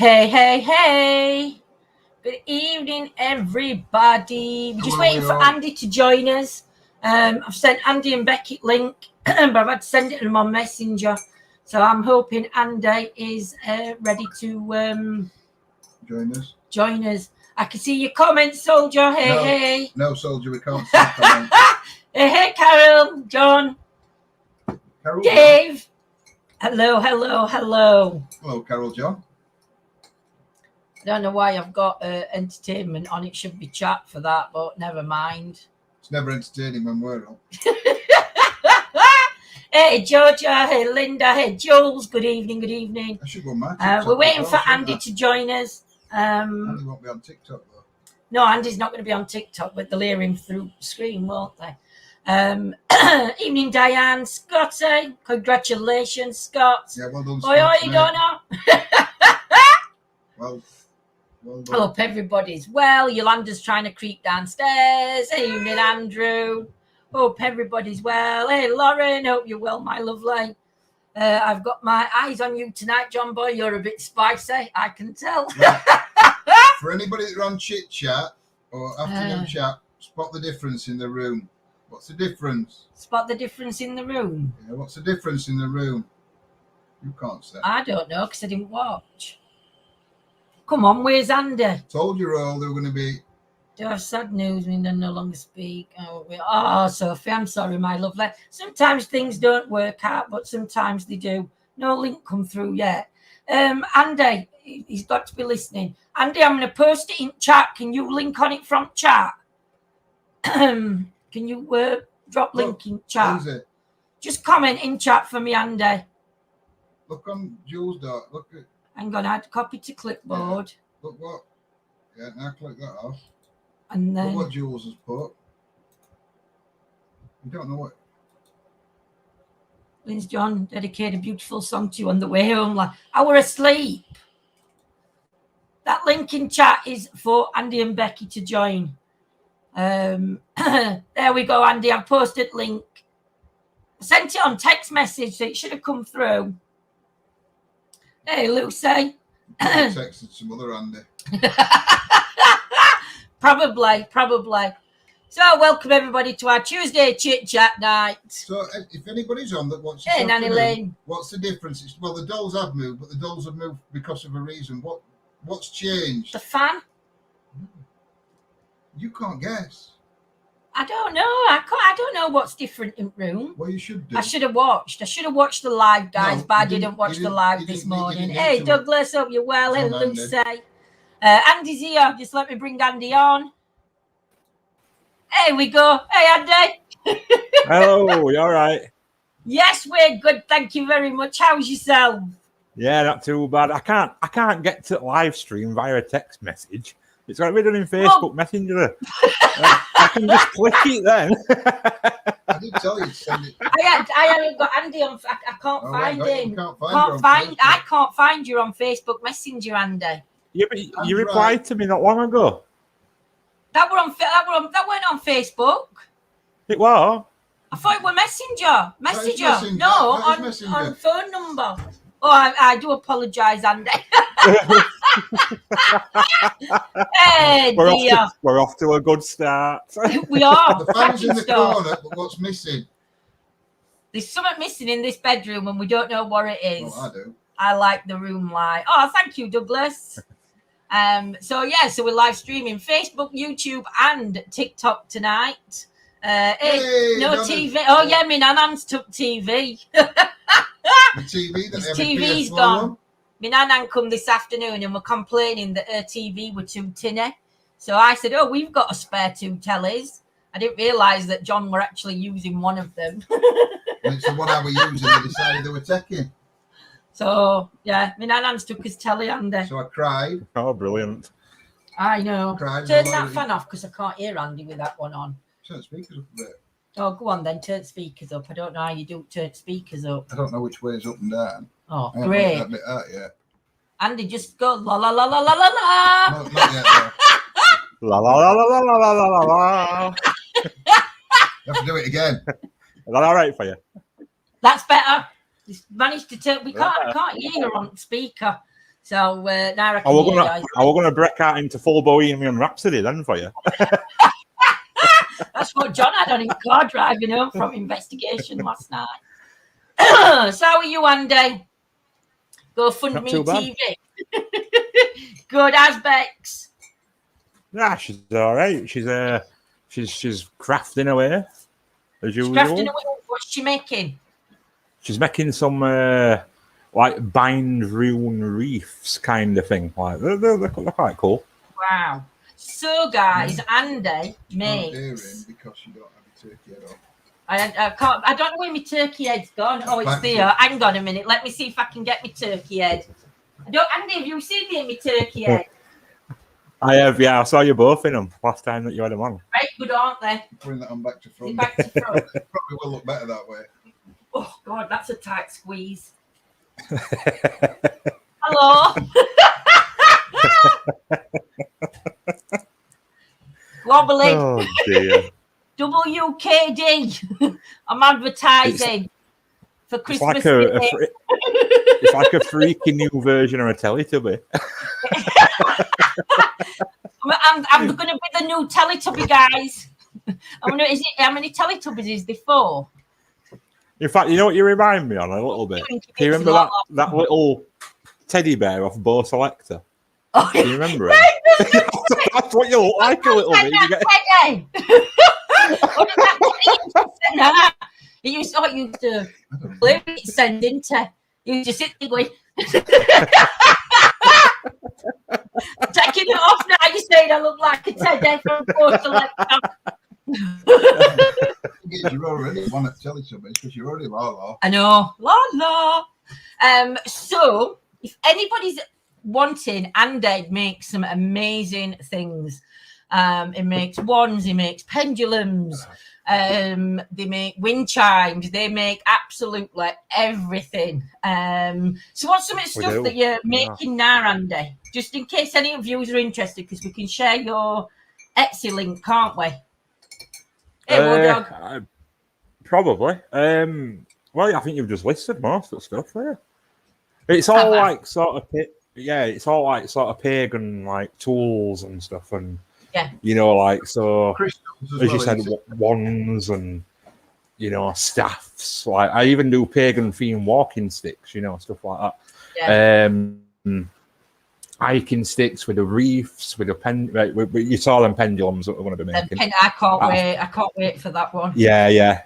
Hey, hey, hey. Good evening, everybody. We're just waiting for Andy to join us. I've sent Andy and Becky link, but I've had to send it to them on Messenger. So I'm hoping Andy is ready to join us. I can see your comments, Soldier. Hey. No, Soldier, we can't see comments. Hey, Carol, John, Carol, Dave. Hello. Hello, Carol, John. I don't know why I've got entertainment on. It should be chat for that, but never mind. It's never entertaining when we're on. Hey, Georgia. Hey, Linda. Hey, Jules. Good evening. I should go on my we're waiting for Andy to join us. Andy won't be on TikTok, though. No, Andy's not going to be on TikTok, but they'll hear him through the screen, won't they? Evening, Diane. Scotty. Congratulations, Scott. Yeah, well done, Oi, Donna. Well done. I hope everybody's well. Yolanda's trying to creep downstairs. Evening, Andrew. Hope everybody's well. Hey, Lauren. Hope you're well, my lovely. I've got my eyes on you tonight, John Boy. You're a bit spicy, I can tell. Right. For anybody that are on Chit Chat or afternoon chat, spot the difference in the room. What's the difference? Spot the difference in the room? Yeah, what's the difference in the room? You can't say. I don't know, because I didn't watch. Come on, where's Andy? Told you all they were going to be. Do I have sad news? We no longer speak. Oh, Sophie, I'm sorry, my lovely. Sometimes things don't work out, but sometimes they do. No link come through yet. Andy, he's got to be listening. Andy, I'm going to post it in chat. Can you link on it from chat? Can you drop link in chat? Who's it? Just comment in chat for me, Andy. Look on Jules' dot. Look at. Hang on, add copy to clipboard. Yeah. Look what. Yeah, now click that off. And then. Look what Jules has put. You don't know what. Linz John dedicated a beautiful song to you on the way home. Like, I were asleep. That link in chat is for Andy and Becky to join. There we go, Andy. I've posted link. I sent it on text message, so it should have come through. Hey, Lucy. Texted some other Andy. Probably. So, welcome everybody to our Tuesday Chit Chat night. So, if anybody's on that watches, hey, Nanny Lane. What's the difference? Well, the dolls have moved, but the dolls have moved because of a reason. What's changed? The fan. You can't guess. I don't know. I don't know what's different in room. Well, you should do. I should have watched the live, guys, but I didn't watch the live this morning. Hey, Douglas, hope you're well. Hey, Lucy. Andy's here. Just let me bring Andy on. Here we go. Hey, Andy. Hello, you all right? Yes, we're good. Thank you very much. How's yourself? Yeah, not too bad. I can't get to live stream via a text message. It's got to be done in Facebook Messenger. I can just click it then. I did tell you to send it. I haven't got Andy on. I can't find him. I can't find you on Facebook Messenger, Andy. Yeah, but you replied to me not long ago. That weren't on Facebook. It was. I thought it was Messenger. No, on phone number. Oh, I do apologise, Andy. Hey, we're off to a good start. We are. The fan's in the corner, but what's missing? There's something missing in this bedroom, and we don't know what it is. Well, I do. I like the room light. Oh, thank you, Douglas. So we're live streaming Facebook, YouTube, and TikTok tonight. Hey, no TV. Oh yeah, my nan's took TV. The TV that his TV's gone. My nan come this afternoon and we're complaining that her TV were too tinny. So I said, "Oh, we've got a spare 2 tellies." I didn't realise that John were actually using one of them. And it's the one I were using. They decided they were taking. So yeah, my nan's took his telly, Andy. So I cried. Oh, brilliant! I know. Turn that fan off because I can't hear Andy with that one on. Turn speakers up a bit. Oh, go on then. Turn speakers up. I don't know how you do turn speakers up. I don't know which way is up and down. Oh, great. That bit out yet. Andy, just go la la la la la la la. No, not yet. Though. La la la la la la la la. You have to do it again. Is that all right for you? That's better. Just managed to turn. We can't hear you on speaker. So now I can we're hear gonna, you. we're gonna break out into full Bohemian Rhapsody then for you. That's what John had on his car driving home from investigation last night. So how are you, Andy? GoFundMe TV. Good as Bex. Yeah, she's all right. She's crafting away as usual. Crafting away. What's she making? She's making some like bind rune reefs kind of thing. Like they're quite cool. Wow. So guys, Andy makes. Because you don't have your turkey head off. I can't. I don't know where my turkey head's gone. Oh, it's there. Hang on a minute. Let me see if I can get my turkey head. Andy, have you seen me in my turkey head? I have, yeah. I saw you both in them last time that you had them on. Right, good, aren't they? Bring that on back to front. Back to front. Probably will look better that way. Oh God, that's a tight squeeze. Hello. Wobbly. Oh dear. WKD. I'm advertising for Christmas. It's like a freaky new version of a Teletubby. I'm going to be the new Teletubby, guys. How many Teletubbies is there for? In fact, you know what you remind me on a little bit? Can you remember that little teddy bear off Bo Selector? Oh, do you remember it? That's what you look like a little bit. What is that? It used to play it, send into. You used to sit there going. Taking it off now, you're saying I look like a teddy from Postill. You're already one at Teletubbies because you're already la. I know, la. So if anybody's wanting, Andy makes some amazing things. He makes wands, he makes pendulums, they make wind chimes, they make absolutely everything. So what's some of the stuff that you're making now, Andy? Just in case any of you are interested, because we can share your Etsy link, can't we? Hey, dog. Probably. Well, I think you've just listed most of the stuff there. It's all like sort of pagan like tools and stuff, and you know, like so as you said, wands and staffs. Like I even do pagan themed walking sticks, stuff like that. Hiking sticks with the reefs, with the you saw them pendulums that we're going to be making. I can't wait for that one. Yeah.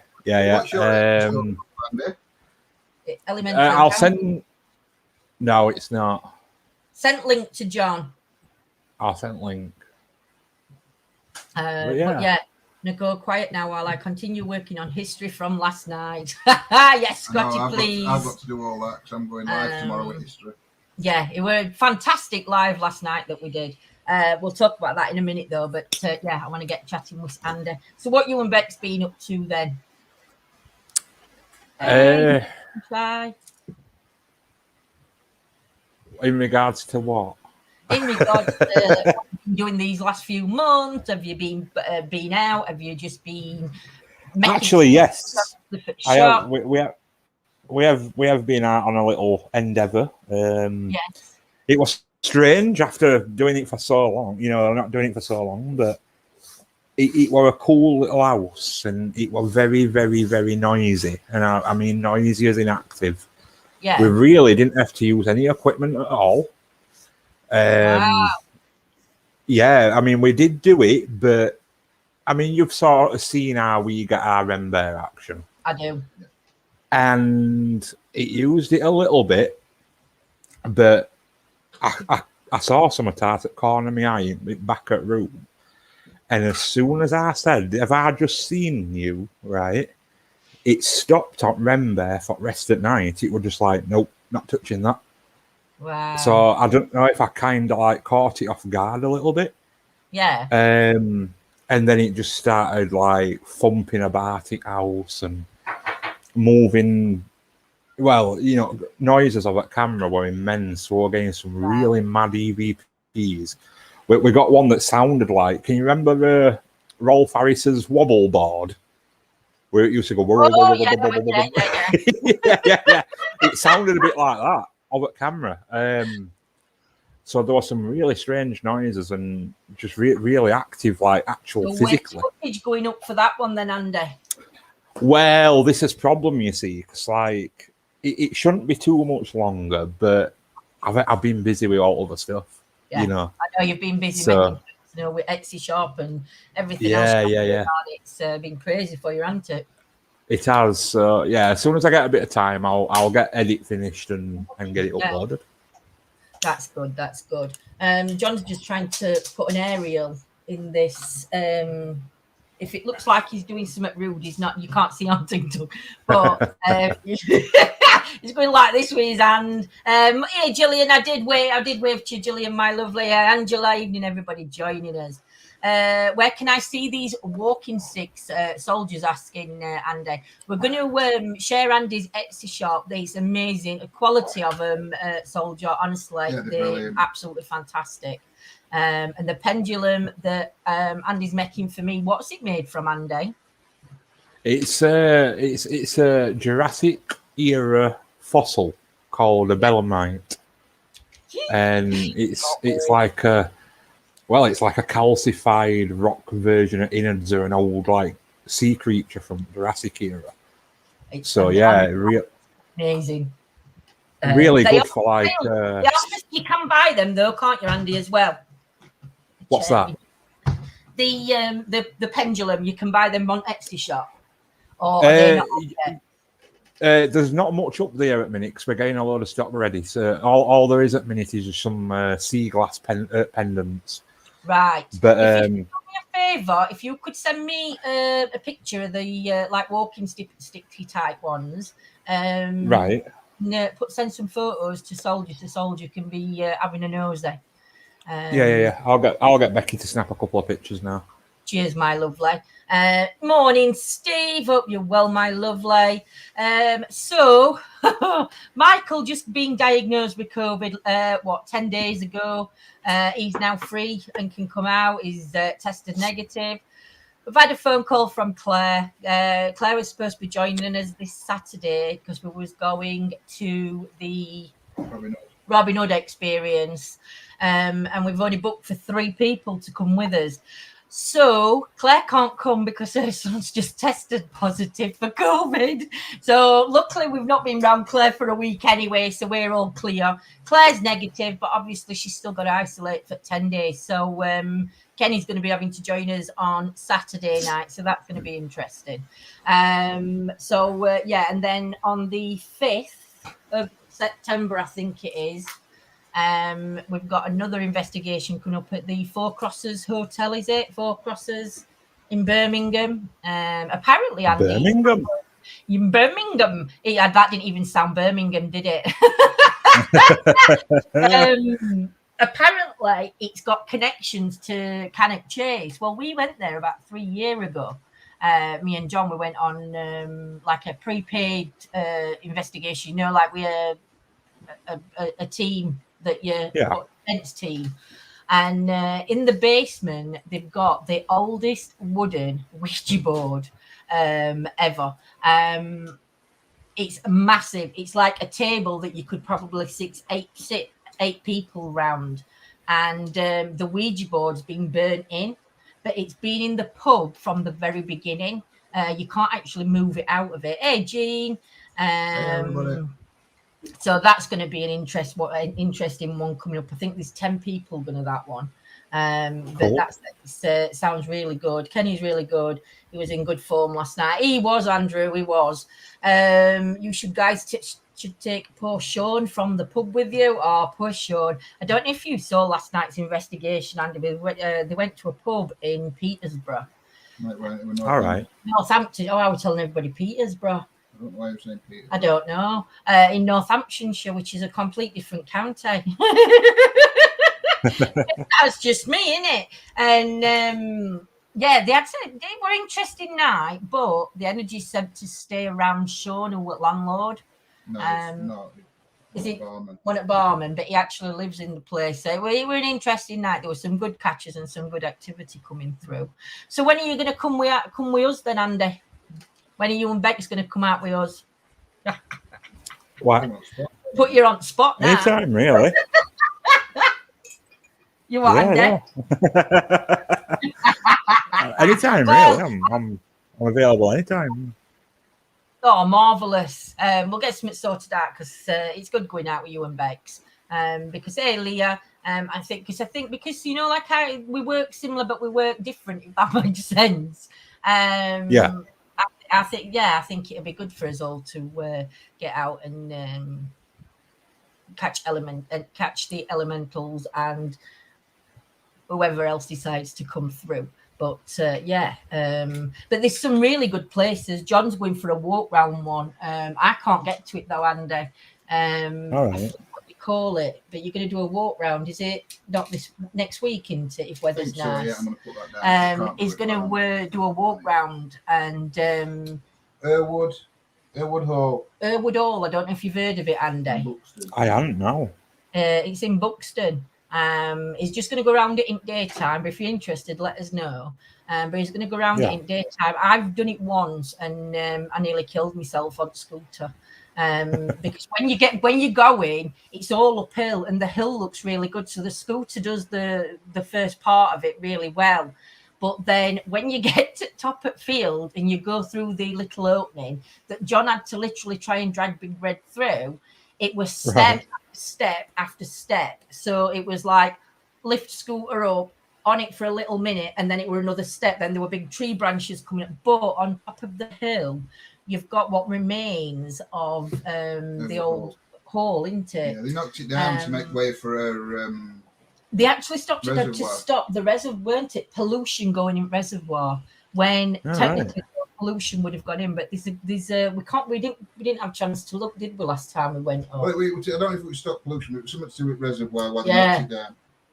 I'll send. No, it's not. Send link to John. I'll send link. But yeah, now go quiet now while I continue working on history from last night. Yes, Scotty, please. I've got to do all that because I'm going live tomorrow with history. Yeah, it was fantastic live last night that we did. We'll talk about that in a minute though. But I want to get chatting with Andy. So what you and Beck's been up to then? In regards to what? In regards to what you've been doing these last few months, have you been out? Have you just been? Actually, yes. We have been out on a little endeavour. Yes. It was strange after doing it for so long. Not doing it for so long, but it was a cool little house, and it was very, very, very noisy. And I mean, noisy as inactive. Yeah. We really didn't have to use any equipment at all. Wow. Yeah, I mean, we did do it, but I mean, you've sort of seen how we get our Rembear action. I do. And it used it a little bit, but I saw some attack at corner of my eye back at room. And as soon as I said, have I just seen you, right? It stopped on Rembear for rest at night. It was just like, nope, not touching that. Wow. So I don't know if I kind of like caught it off guard a little bit. Yeah. And then it just started like thumping about the house and moving. Well, noises of that camera were immense. We were getting some really mad EVPs. We got one that sounded like, can you remember Rolf Harris's wobble board? Where it used to go, yeah. It sounded a bit like that of a camera. So there were some really strange noises and just really active, like actual physically. Footage going up for that one then, Andy? Well, this is problem, you see, because like it shouldn't be too much longer, but I've been busy with all other stuff. Yeah, you know. I know you've been busy making, with Etsy shop and everything else. Yeah. It's been crazy for you, hasn't it? It has. So yeah, as soon as I get a bit of time, I'll get edit finished and get it uploaded. That's good. That's good. John's just trying to put an aerial in this. If it looks like he's doing something rude, he's not. You can't see on TikTok, but he's going like this with his hand. Hey, Gillian, I did wave to you, Gillian, my lovely. Angela, evening, everybody joining us. Where can I see these walking sticks? Soldiers asking Andy. We're going to share Andy's Etsy shop. There's amazing quality of them, Soldier. Honestly, they're absolutely fantastic. And the pendulum that Andy's making for me. What's it made from, Andy? It's a Jurassic era fossil called a belemnite, and it's like a calcified rock version of innards of an old like sea creature from Jurassic era. Amazing. Really good for like. You can buy them though, can't you, Andy? As well. What's that? The pendulum. You can buy them on Etsy shop. Or there's not much up there at minute because we're getting a load of stock ready. So all there is at minute is just some sea glass pendants. Right. But if you do me a favour, if you could send me a picture of the like walking sticky type ones. Right. Send some photos to Soldier. So Soldier can be having a nose there. Yeah. I'll get Becky to snap a couple of pictures now. Cheers, my lovely. Morning, Steve. Hope you're well, my lovely. So, Michael just being diagnosed with COVID, 10 days ago. He's now free and can come out. He's tested negative. We've had a phone call from Claire. Claire was supposed to be joining us this Saturday because we was going to the Robin Hood experience. And we've only booked for 3 people to come with us. So Claire can't come because her son's just tested positive for COVID. So luckily we've not been round Claire for a week anyway, so we're all clear. Claire's negative, but obviously she's still got to isolate for 10 days. So Kenny's going to be having to join us on Saturday night, so that's going to be interesting. And then on the 5th of September, I think it is, we've got another investigation coming up at the Four Crosses Hotel, is it? Four Crosses in Birmingham. Apparently, Andy. Birmingham? In Birmingham. That didn't even sound Birmingham, did it? Apparently, it's got connections to Cannock Chase. Well, we went there about 3 years ago. Me and John, we went on like a prepaid investigation. Like we're a team that events team, and in the basement they've got the oldest wooden Ouija board ever. It's massive. It's like a table that you could probably sit 8 people round, and the Ouija board's been burnt in, but it's been in the pub from the very beginning. You can't actually move it out of it. Hey, Jean. So that's going to be an interesting one coming up. I think there's 10 people going to that one. But that sounds really good. Kenny's really good. He was in good form last night. He was, Andrew. He was. You should should take poor Sean from the pub with you. Oh, poor Sean. I don't know if you saw last night's investigation, Andy. They went to a pub in Petersburg. All right. Northampton. Oh, I was telling everybody Petersburg. I don't know. In Northamptonshire, which is a complete different county. That's just me, innit? And they were interesting night, but the energy said to stay around Sean, who was landlord. No, it's not. Is it one at Barman? But he actually lives in the place. So we were an interesting night. There were some good catches and some good activity coming through. So when are you going to come with us then, Andy? When are you and Beck's going to come out with us? What? Put you on spot now. Anytime, really. You what, Andy? Anytime, Well, really. I'm available anytime. Oh, marvellous. We'll get something sorted out because it's good going out with you and Bex. Because, hey, Leah, I think because, you know, like we work similar, but we work different, if that makes sense. Yeah. I think it'd be good for us all to get out and catch the elementals and whoever else decides to come through. But but there's some really good places. John's going for a walk round one. I can't get to it though, Andy. All right. What we call it, but you're going to do a walk round. Is it not this next week? Isn't it? If weather's nice. Yeah, I'm going to put that down. He's going to do a walk round and Irwood Hall. Irwood Hall. I don't know if you've heard of it, Andy. I haven't. No. It's in Buxton. He's just going to go around it in daytime, but if you're interested, let us know. But he's going to go around it in daytime. I've done it once and I nearly killed myself on the scooter. Because when you're going, it's all uphill and the hill looks really good. So the scooter does the first part of it really well. But then when you get to top at field and you go through the little opening that John had to literally try and drag Big Red through, it was step after step. So it was like lift scooter up on it for a little minute and then it were another step. Then there were big tree branches coming up. But on top of the hill, you've got what remains of the old hall, isn't it? Yeah, they knocked it down to make way for a they actually stopped it to stop the reservoir, weren't it? Pollution going in reservoir when technically pollution would have gone in, but we didn't have a chance to look, did we, last time we went up? I don't know if it was stop pollution, but it was something to do with reservoir while they knocked it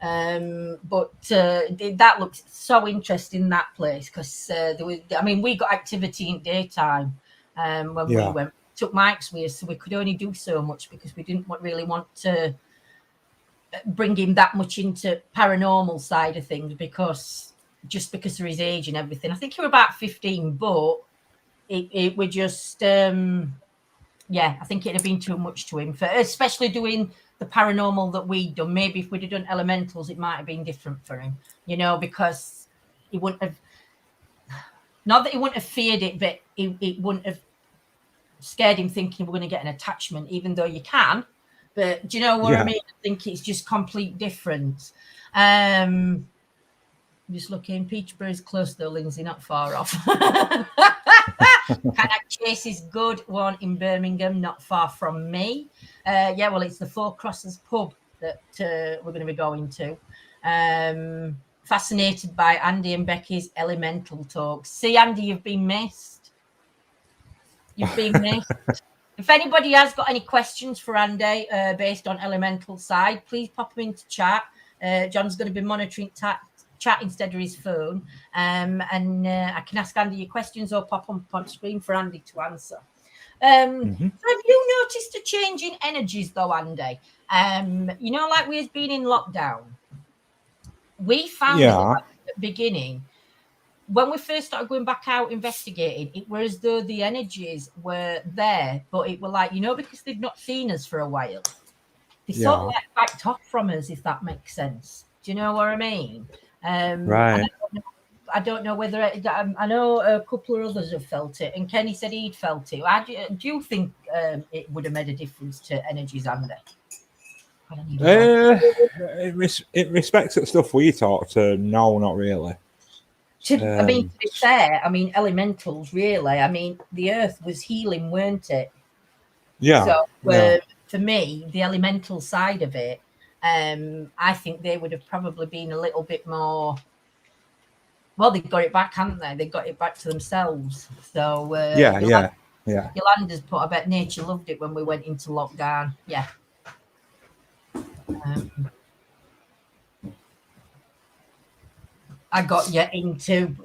down. But that looks so interesting, that place, because we got activity in daytime when we went, took Mike's with us, so we could only do so much because we didn't really want to bring him that much into paranormal side of things because of his age and everything. I think he was about 15, but it would just I think it'd have been too much to him, especially doing the paranormal that we'd done. Maybe if we'd have done elementals, it might have been different for him, you know, because he wouldn't have, not that he wouldn't have feared it, but it wouldn't have scared him thinking we're going to get an attachment, even though you can. But do you know what I mean? I think it's just complete difference. Just looking, Peterborough's close though, Lindsay, not far off. Cannock Chase is good one in Birmingham, not far from me. It's the Four Crosses pub that we're going to be going to. Fascinated by Andy and Becky's elemental talks. See, Andy, you've been missed. If anybody has got any questions for Andy based on elemental side, please pop them into chat. John's going to be monitoring chat instead of his phone. I can ask Andy your questions or pop them on screen for Andy to answer. So have you noticed a change in energies though, Andy? You know, like we've been in lockdown. We found at the beginning, when we first started going back out investigating, it was as though the energies were there, but it were like, you know, because they've not seen us for a while, they sort of like backed off from us, if that makes sense. Do you know what I mean? Right. I don't know whether I know a couple of others have felt it, and Kenny said he'd felt it. Do you think it would have made a difference to energies, Andy? It respects the stuff we talk to. No, not really. To be fair, elementals, really. The earth was healing, weren't it? Yeah. So for me, the elemental side of it, I think they would have probably been a little bit more. Well, they got it back, haven't they? They got it back to themselves. So Yolanda's put, I bet nature loved it when we went into lockdown. Yeah. I got you into.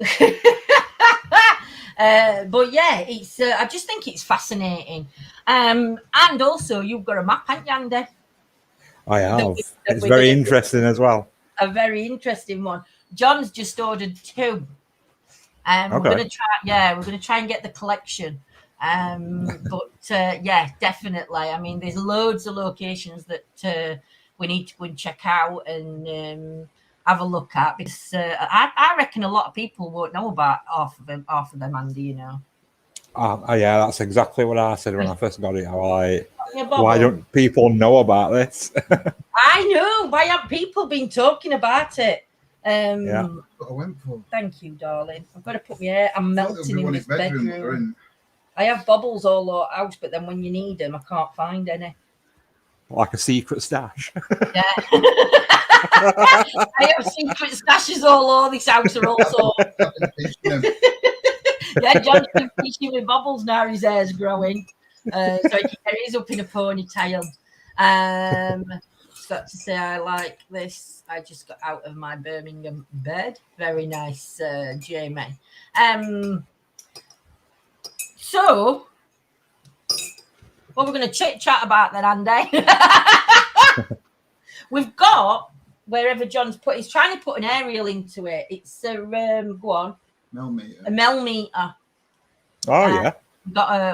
But yeah, it's. I just think it's fascinating. And also, you've got a map, haven't you, Andy? I have. It's very interesting as well. A very interesting one. John's just ordered 2. We're going to try and get the collection. But definitely. There's loads of locations that we need to go and check out, and have a look at, because I reckon a lot of people won't know about half of them, Andy, you know. Yeah, that's exactly what I said when I first got it. I was like, Bubble. why don't people know about this? I know. Why haven't people been talking about it? Yeah. That's what I went for. Thank you, darling. I've got to put my hair. I'm melting in this bedroom. In. I have bubbles all over the house, but then when you need them, I can't find any. Like a secret stash. Yeah. I have secret stashes all over this house are also. Yeah, John's been fishing with bubbles now. His hair's growing, so he carries up in a ponytail. Got to say, I like this. I just got out of my Birmingham bed. Very nice, Jamie. So, what we're going to chit chat about then, Andy? We've got wherever John's put. He's trying to put an aerial into it. It's a go on. Millimeter. A millimeter. Oh yeah.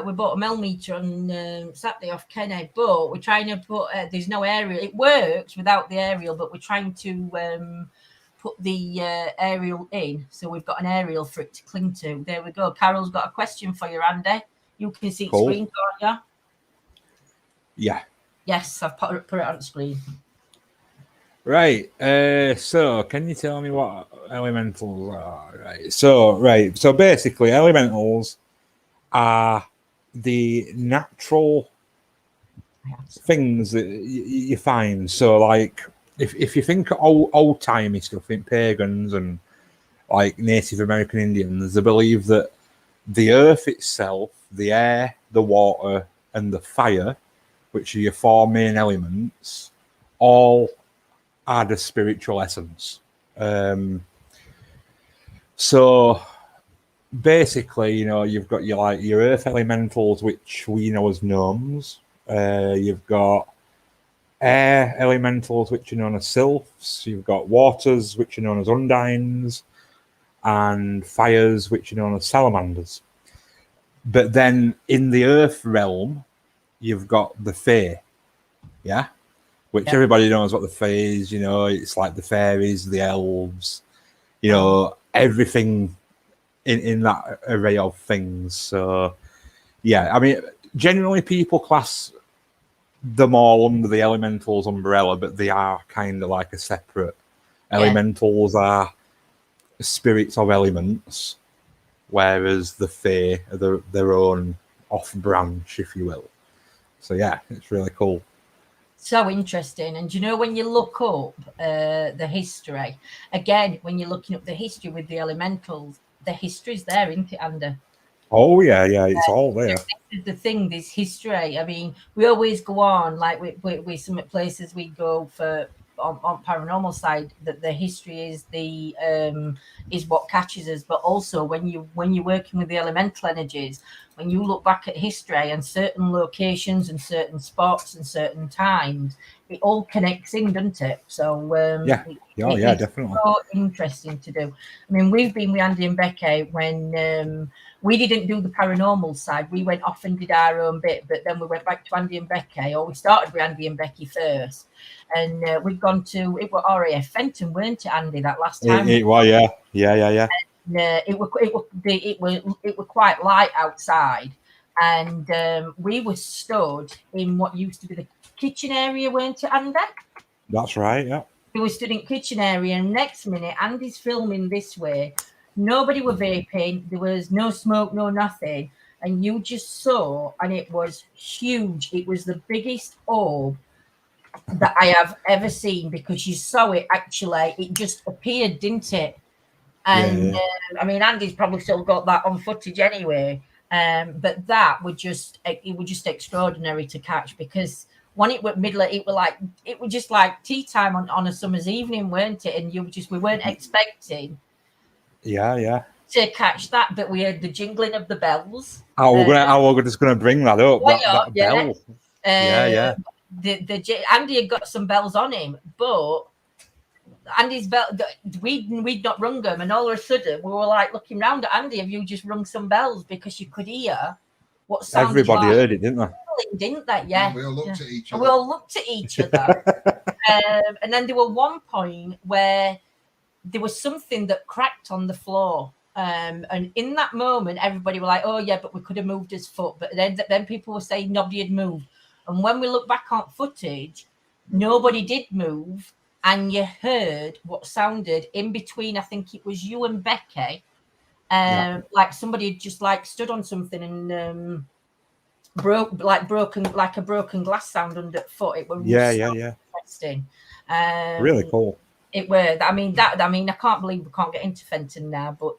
We bought a millimeter on Saturday off Kenny, but we're trying to put. There's no aerial. It works without the aerial, but we're trying to put the aerial in. So we've got an aerial for it to cling to. There we go. Carol's got a question for you, Andy. You can see the screen, can't you? Yeah. Yes, I've put it on the screen. Right. So can you tell me what elementals are? Right. So basically, elementals are the natural things that you find. So, like, if you think of old timey stuff in pagans and like Native American Indians, they believe that the earth itself, the air, the water, and the fire, which are your four main elements, all add a spiritual essence. So basically, you know, you've got your earth elementals, which we know as gnomes. You've got air elementals, which are known as sylphs. You've got waters, which are known as undines, and fires, which are known as salamanders. But then in the earth realm, you've got the fae, yeah? Which everybody knows what the fae is, you know, it's like the fairies, the elves, you know, everything in that array of things. So, yeah, I mean, generally people class them all under the elementals umbrella, but they are kind of like a separate. Elementals are spirits of elements, whereas the fae are their own off branch, if you will. So yeah, it's really cool. So interesting. And you know, when you look up the history, again, when you're looking up the history with the elementals, the history's there, isn't it, Andy? Oh yeah, it's all there. This is the thing, this history. I mean, we always go on, like with some places we go for on paranormal side, that the history is what catches us. But also when you're working with the elemental energies, when you look back at history and certain locations and certain spots and certain times, it all connects in, doesn't it? So it's definitely so interesting to do. I mean, we've been with Andy and Becky when we didn't do the paranormal side. We went off and did our own bit, but then we went back to Andy and Becky, or we started with Andy and Becky first. And we've gone to, it was RAF Fenton, weren't it, Andy, that last time? It was, yeah. And, it was quite light outside, and we were stood in what used to be the kitchen area, weren't it, Andy? That's right, yeah. We were stood in the kitchen area, and next minute, Andy's filming this way. Nobody were vaping. There was no smoke, no nothing. And you just saw, and it was huge. It was the biggest orb that I have ever seen, because you saw it actually. It just appeared, didn't it? And I mean, Andy's probably still got that on footage anyway. But that was just extraordinary to catch, because when it went middle, it was just like tea time on a summer's evening, weren't it? And we weren't expecting to catch that, but we heard the jingling of the bells. We're just gonna bring that up. That bell. Andy had got some bells on him, but Andy's bell, we'd not rung them, and all of a sudden we were like looking round at Andy. Have you just rung some bells? Because you could hear what sounded. Everybody heard it, didn't they? Didn't they? Yeah. We all looked at each other. We all looked at each other. And then there was one point where there was something that cracked on the floor. And in that moment, everybody were like, oh, yeah, but we could have moved his foot. But then people were saying nobody had moved. And when we look back on footage, nobody did move. And you heard what sounded in between, I think it was you and Becky, like somebody had just like stood on something and broken glass sound underfoot. It was interesting. Really cool. It were. I mean, I can't believe we can't get into Fenton now, but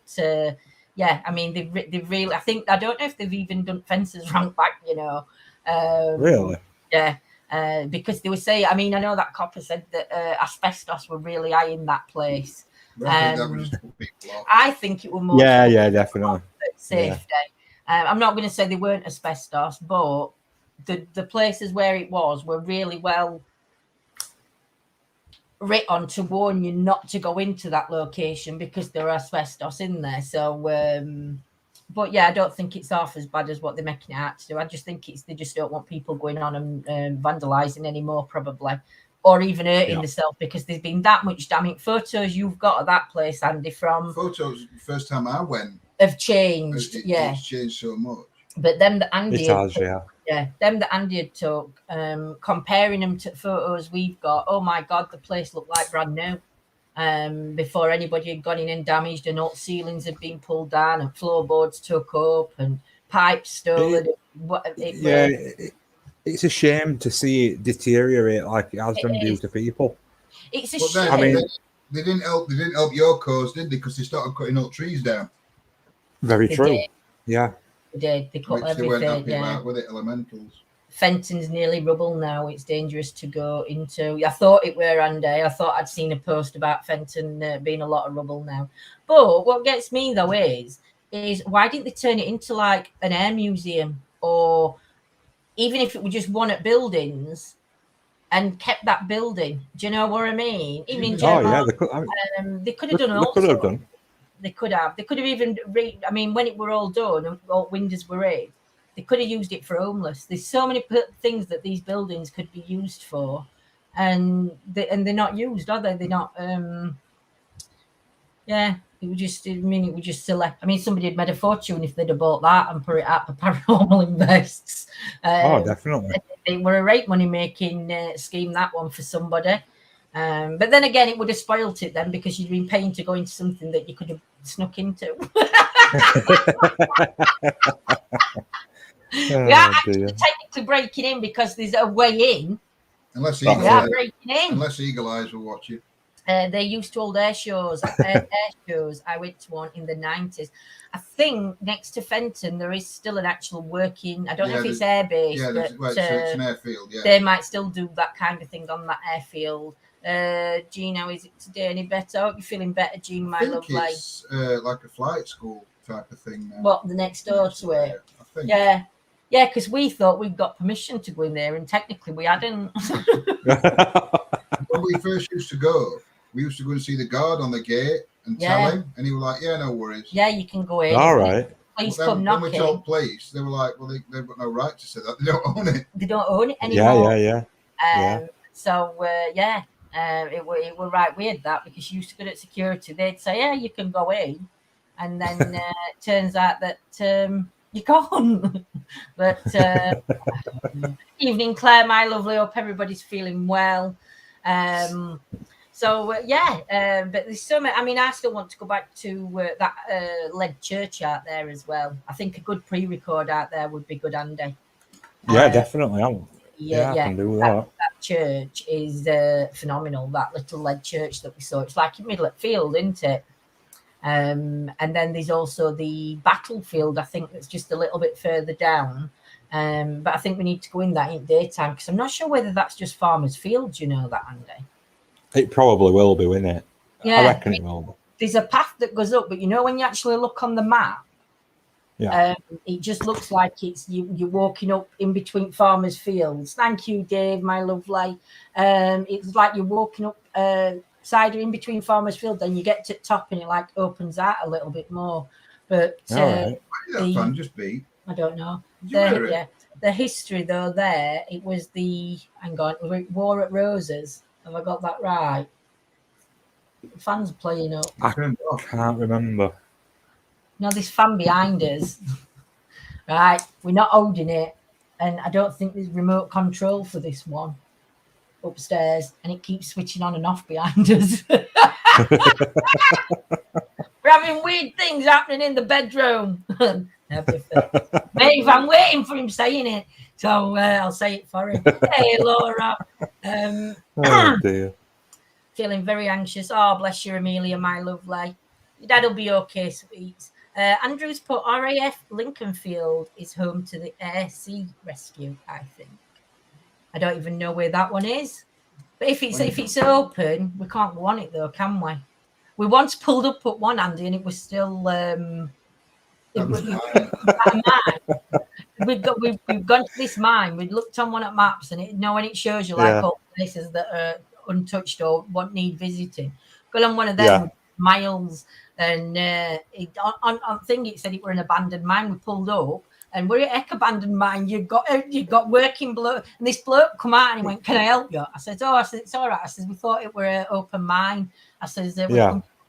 yeah, I mean, they really. I don't know if they've even done fences round back. You know, really. Yeah, because they were saying. I mean, I know that copper said that asbestos were really high in that place. I think it was more. Yeah, definitely. Safety. Yeah. I'm not going to say they weren't asbestos, but the places where it was were really well written to warn you not to go into that location because there are asbestos in there. So, but yeah, I don't think it's half as bad as what they're making it out to do. I just think they just don't want people going on and vandalising anymore, probably, or even hurting themselves because there's been that much damage. Photos you've got of that place, Andy, from photos the first time I went have changed. It's changed so much. But them that Andy them that Andy had took, comparing them to photos we've got, oh my God, the place looked like brand new. Before anybody had gone in and damaged, and all ceilings had been pulled down, and floorboards took up, and pipes stolen. It's a shame to see it deteriorate like it has done due to people. It's a shame. I mean, they didn't help your cause, did they? Because they started cutting all trees down. Very true. Yeah. They cut everything. They weren't happy about with it, elementals. Fenton's nearly rubble now. It's dangerous to go into. I thought it were, Andy. I thought I'd seen a post about Fenton being a lot of rubble now. But what gets me, though, is why didn't they turn it into like an air museum, or even if it were just one at buildings and kept that building? Do you know what I mean? Even in general, they could have done all. They could have done. They could have even I mean, when it were all done and all windows were in, they could have used it for homeless. There's so many things that these buildings could be used for, and they're not used, are they? They're not. It was just. I mean, it was just silly. I mean, somebody had made a fortune if they'd have bought that and put it out for Paranormal Invests. Definitely. They were a great money making scheme, that one, for somebody. But then again, it would have spoilt it then because you'd been paying to go into something that you could have snuck into. We are actually technically breaking in because there's a way in. Unless Eagle Eyes were watching. They used to hold air shows. Air shows. I went to one in the 90s. I think next to Fenton there is still an actual working. I don't know if it's air based. Yeah, but, it's an airfield. Yeah, they might still do that kind of thing on that airfield. Jean, how is it today? Any better? I hope you're feeling better, Jean, my lovely. It's like a flight school type of thing now. What, the next door to it? I think. Yeah, because we thought we'd got permission to go in there, and technically we hadn't. When we first used to go, we used to go and see the guard on the gate and tell him, and he was like, "Yeah, no worries. Yeah, you can go in. All right." Please come knocking. When we told police, they were like, "Well, they've got no right to say that. They don't own it. They don't own it anymore." Yeah. So it were right weird that, because you used to go at security, they'd say, "Yeah, you can go in," and then it turns out that you can't. But evening, Claire, my lovely. Hope everybody's feeling well. But there's so many. I mean, I still want to go back to that lead church out there as well. I think a good pre-record out there would be good, Andy. Yeah, definitely. I can do that. That church is phenomenal. That little lead church that we saw. It's like in middle of field, isn't it? And then there's also the battlefield, I think, that's just a little bit further down. But I think we need to go in that in daytime, because I'm not sure whether that's just Farmer's Field, you know that, Andy? It probably will be, won't it? Yeah, I reckon it will be. There's a path that goes up, but you know when you actually look on the map, it just looks like it's you're walking up in between Farmer's Fields. Thank you, Dave, my lovely. It's like you're walking up side in between Farmer's Field, then you get to the top and it like opens out a little bit more. But why did that fan just beat? I don't know. The history though there, it was the War at Roses. Have I got that right? The fan's playing up. I can't remember. No, this fan behind us. Right, we're not holding it, and I don't think there's remote control for this one upstairs, and it keeps switching on and off behind us. We're having weird things happening in the bedroom. Maeve, I'm waiting for him saying it, so I'll say it for him. Hey, Laura. Oh dear. Feeling very anxious. Oh, bless you, Amelia, my lovely. Your dad will be okay, sweet. Andrew's put RAF Lincolnfield is home to the Air Sea Rescue, I think. I don't even know where that one is. But if it's open, we can't go on it though, can we? We once pulled up at one, Andy, and it was still we've gone to this mine. We'd looked on one at maps, and when it shows you like all places that are untouched or what need visiting. Go on one of them miles, and on thing it said it were an abandoned mine. We pulled up, and we're at abandoned mine. You've got working bloke, and this bloke come out and he went, "Can I help you?" I said, it's all right. I said, we thought it were an open mine. I said,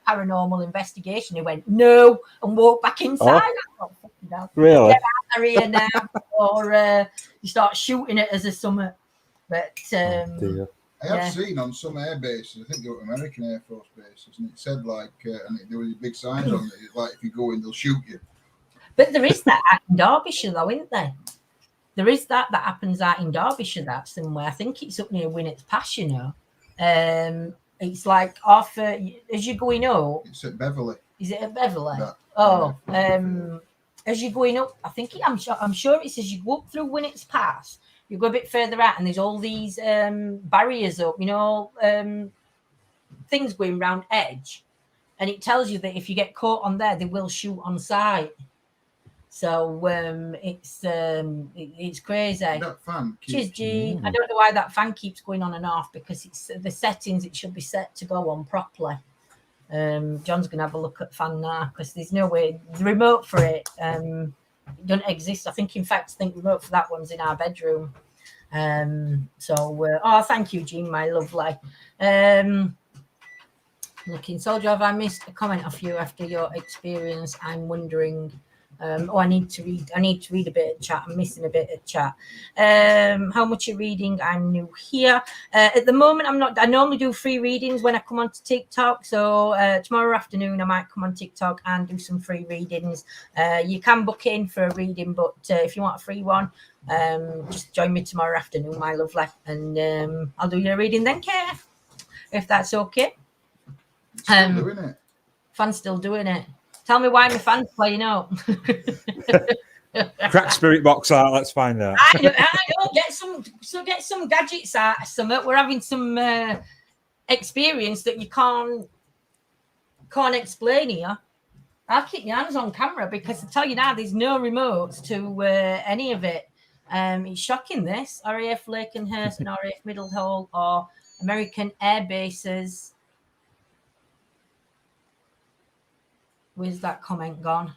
paranormal investigation. He went, no, and walked back inside. I thought, really? Get out of here now, or you start shooting at us or something. But I have seen on some air bases, I think they were American Air Force bases, and it said like, and there were big signs on it, like if you go in, they'll shoot you. But there is that out in Derbyshire, though, isn't there? There is that happens out in Derbyshire, that somewhere. I think it's up near Winnett's Pass, you know. It's like off as you're going up. It's at Beverley. Is it at Beverley? No. As you're going up, I think I'm sure it says you go up through Winnett's Pass. You go a bit further out, and there's all these barriers up, you know, things going round edge, and it tells you that if you get caught on there, they will shoot on sight. So it's crazy. That fan keeps... I don't know why that fan keeps going on and off, because it's the settings it should be set to go on properly. John's going to have a look at fan now, because there's no way. The remote for it doesn't exist. I think remote for that one's in our bedroom. Thank you, Jean, my lovely. Looking soldier, have I missed a comment off you after your experience? I'm wondering. I need to read a bit of chat. I'm missing a bit of chat. How much you're reading? I'm new here. At the moment, I'm not. I normally do free readings when I come onto TikTok. So tomorrow afternoon, I might come on TikTok and do some free readings. You can book in for a reading, but if you want a free one, just join me tomorrow afternoon, my lovely, and I'll do your reading then, Kate, if that's okay. Still doing it. Fan's still doing it. Tell me why my fan's playing up. Crack spirit box out. Let's find out. I know. Get some gadgets out. We're having some experience that you can't explain here. I'll keep my hands on camera, because I tell you now, there's no remotes to any of it. It's shocking. This RAF Lakenhurst and RAF Middlehall are American air bases. Where's that comment gone?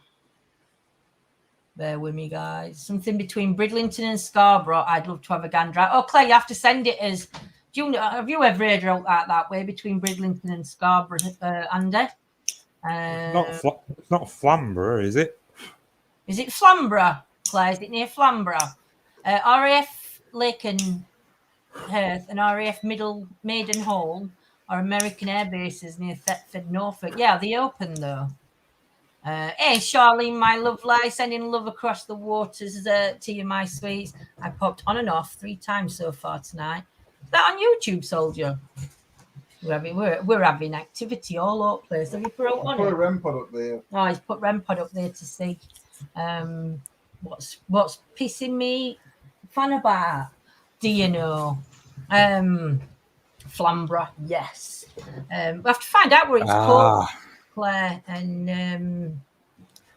Bear with me, guys. Something between Bridlington and Scarborough. I'd love to have a gander at. Oh, Claire, you have to send it as. Have you ever heard out that way between Bridlington and Scarborough, Andy? It's not Flamborough, is it? Is it Flamborough, Claire? Is it near Flamborough? RAF Lakenhurst and RAF Maidenhall are American air bases near Thetford, Norfolk. Yeah, they open though. Hey, Charlene, my lovely, sending love across the waters to you, my sweets. I popped on and off 3 times so far tonight. Is that on YouTube, soldier? We're having activity all over the place. Have you put on put it? a REM pod up there. Oh, he's put REM pod up there to see. What's pissing me fun about? Do you know? Flamborough, yes. We have to find out where it's called. Claire, and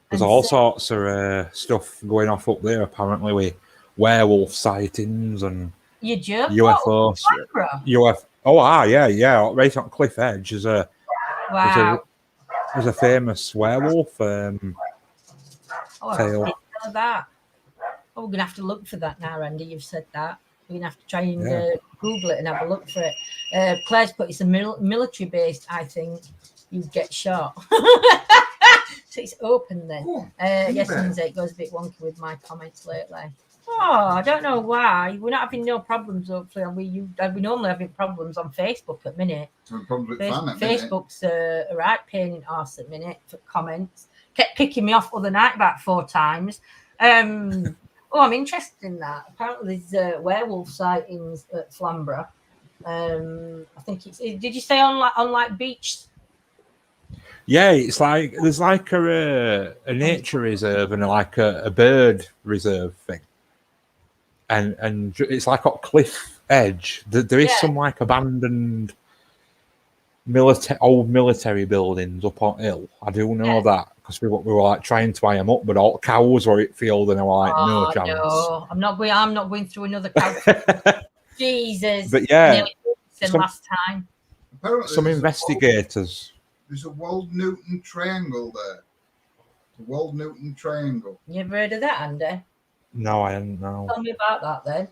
there's all sorts of stuff going off up there, apparently, with werewolf sightings and UFOs. Yeah, right on Cliff Edge. There's a famous werewolf tale. That. We're gonna have to look for that now, Randy. You've said that. You're gonna have to try and Google it and have a look for it. Claire's put it's a military based. I think you get shot. So it's open then. Yes, Lindsay, it goes a bit wonky with my comments lately. Oh, I don't know why. We're not having no problems, hopefully. We normally having problems on Facebook at minute. Facebook's a right pain in the arse at minute for comments. Kept kicking me off other night about 4 times. I'm interested in that. Apparently there's werewolf sightings at Flamborough. I think it's... Did you say on beach... Yeah, it's like there's like a nature reserve and like a bird reserve thing, and it's like at cliff edge. There is some like abandoned old military buildings up on hill. I do know that because we were like trying to eye them up, but all cows were at field and I were like, no chance. No, I'm not going through another cow. Jesus, but yeah, last time. Some investigators. There's a Wold Newton Triangle there. The Wold Newton Triangle. You ever heard of that, Andy? No, I hadn't. No. Tell me about that then.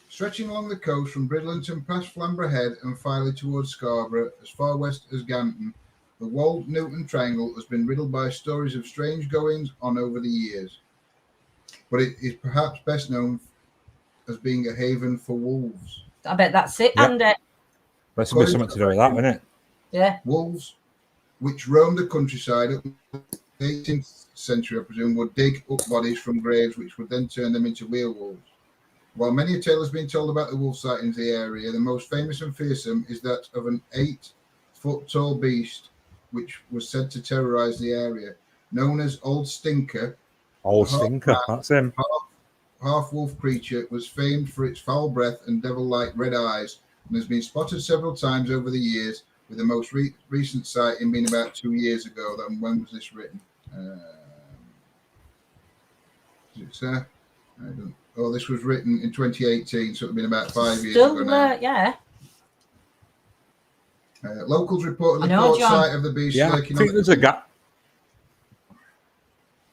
Stretching along the coast from Bridlington past Flamborough Head and Filey towards Scarborough, as far west as Ganton, the Wold Newton Triangle has been riddled by stories of strange goings on over the years. But it is perhaps best known as being a haven for wolves. I bet that's it, Andy. That's be something to do with that, isn't it? Yeah. Wolves, which roamed the countryside up in the 18th century, I presume, would dig up bodies from graves, which would then turn them into werewolves. While many a tale has been told about the wolf sightings in the area, the most famous and fearsome is that of an 8-foot-tall beast, which was said to terrorize the area, known as Old Stinker. Old Stinker, that's him. Half-wolf creature was famed for its foul breath and devil-like red eyes, and has been spotted several times over the years, with the most recent sighting being about 2 years ago. When was this written? This was written in 2018, so it would have been about 5 years ago now. Yeah. Locals reported the caught sight of the beast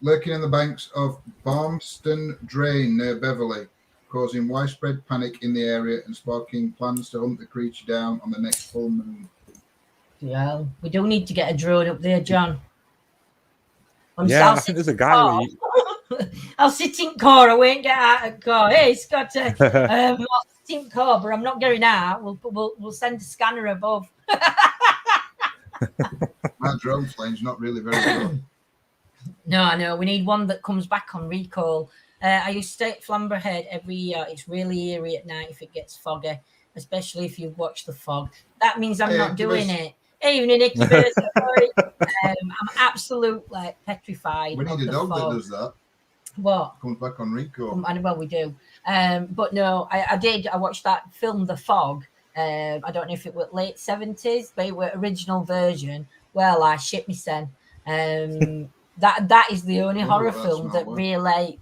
lurking in the banks of Barmston Drain near Beverley, causing widespread panic in the area and sparking plans to hunt the creature down on the next full moon. Yeah, we do need to get a drone up there, John. I think there's a guy. I'll sit in car. I won't get out of car. Hey, it's got to. I'll sit in car, but I'm not going out. We'll send a scanner above. That drone plane's not really very good. No. We need one that comes back on recall. I used to stay at Flamborough Head every year. It's really eerie at night if it gets foggy, especially if you watch the fog. That means I'm not doing it. Evening, Incubus. I'm absolutely petrified. We need a dog that does that. What? Comes back on recall. Well, we do. But no, I watched that film, The Fog. I don't know if it was late 70s, but it was original version. Well, I shit me sen. That is the only horror film that really...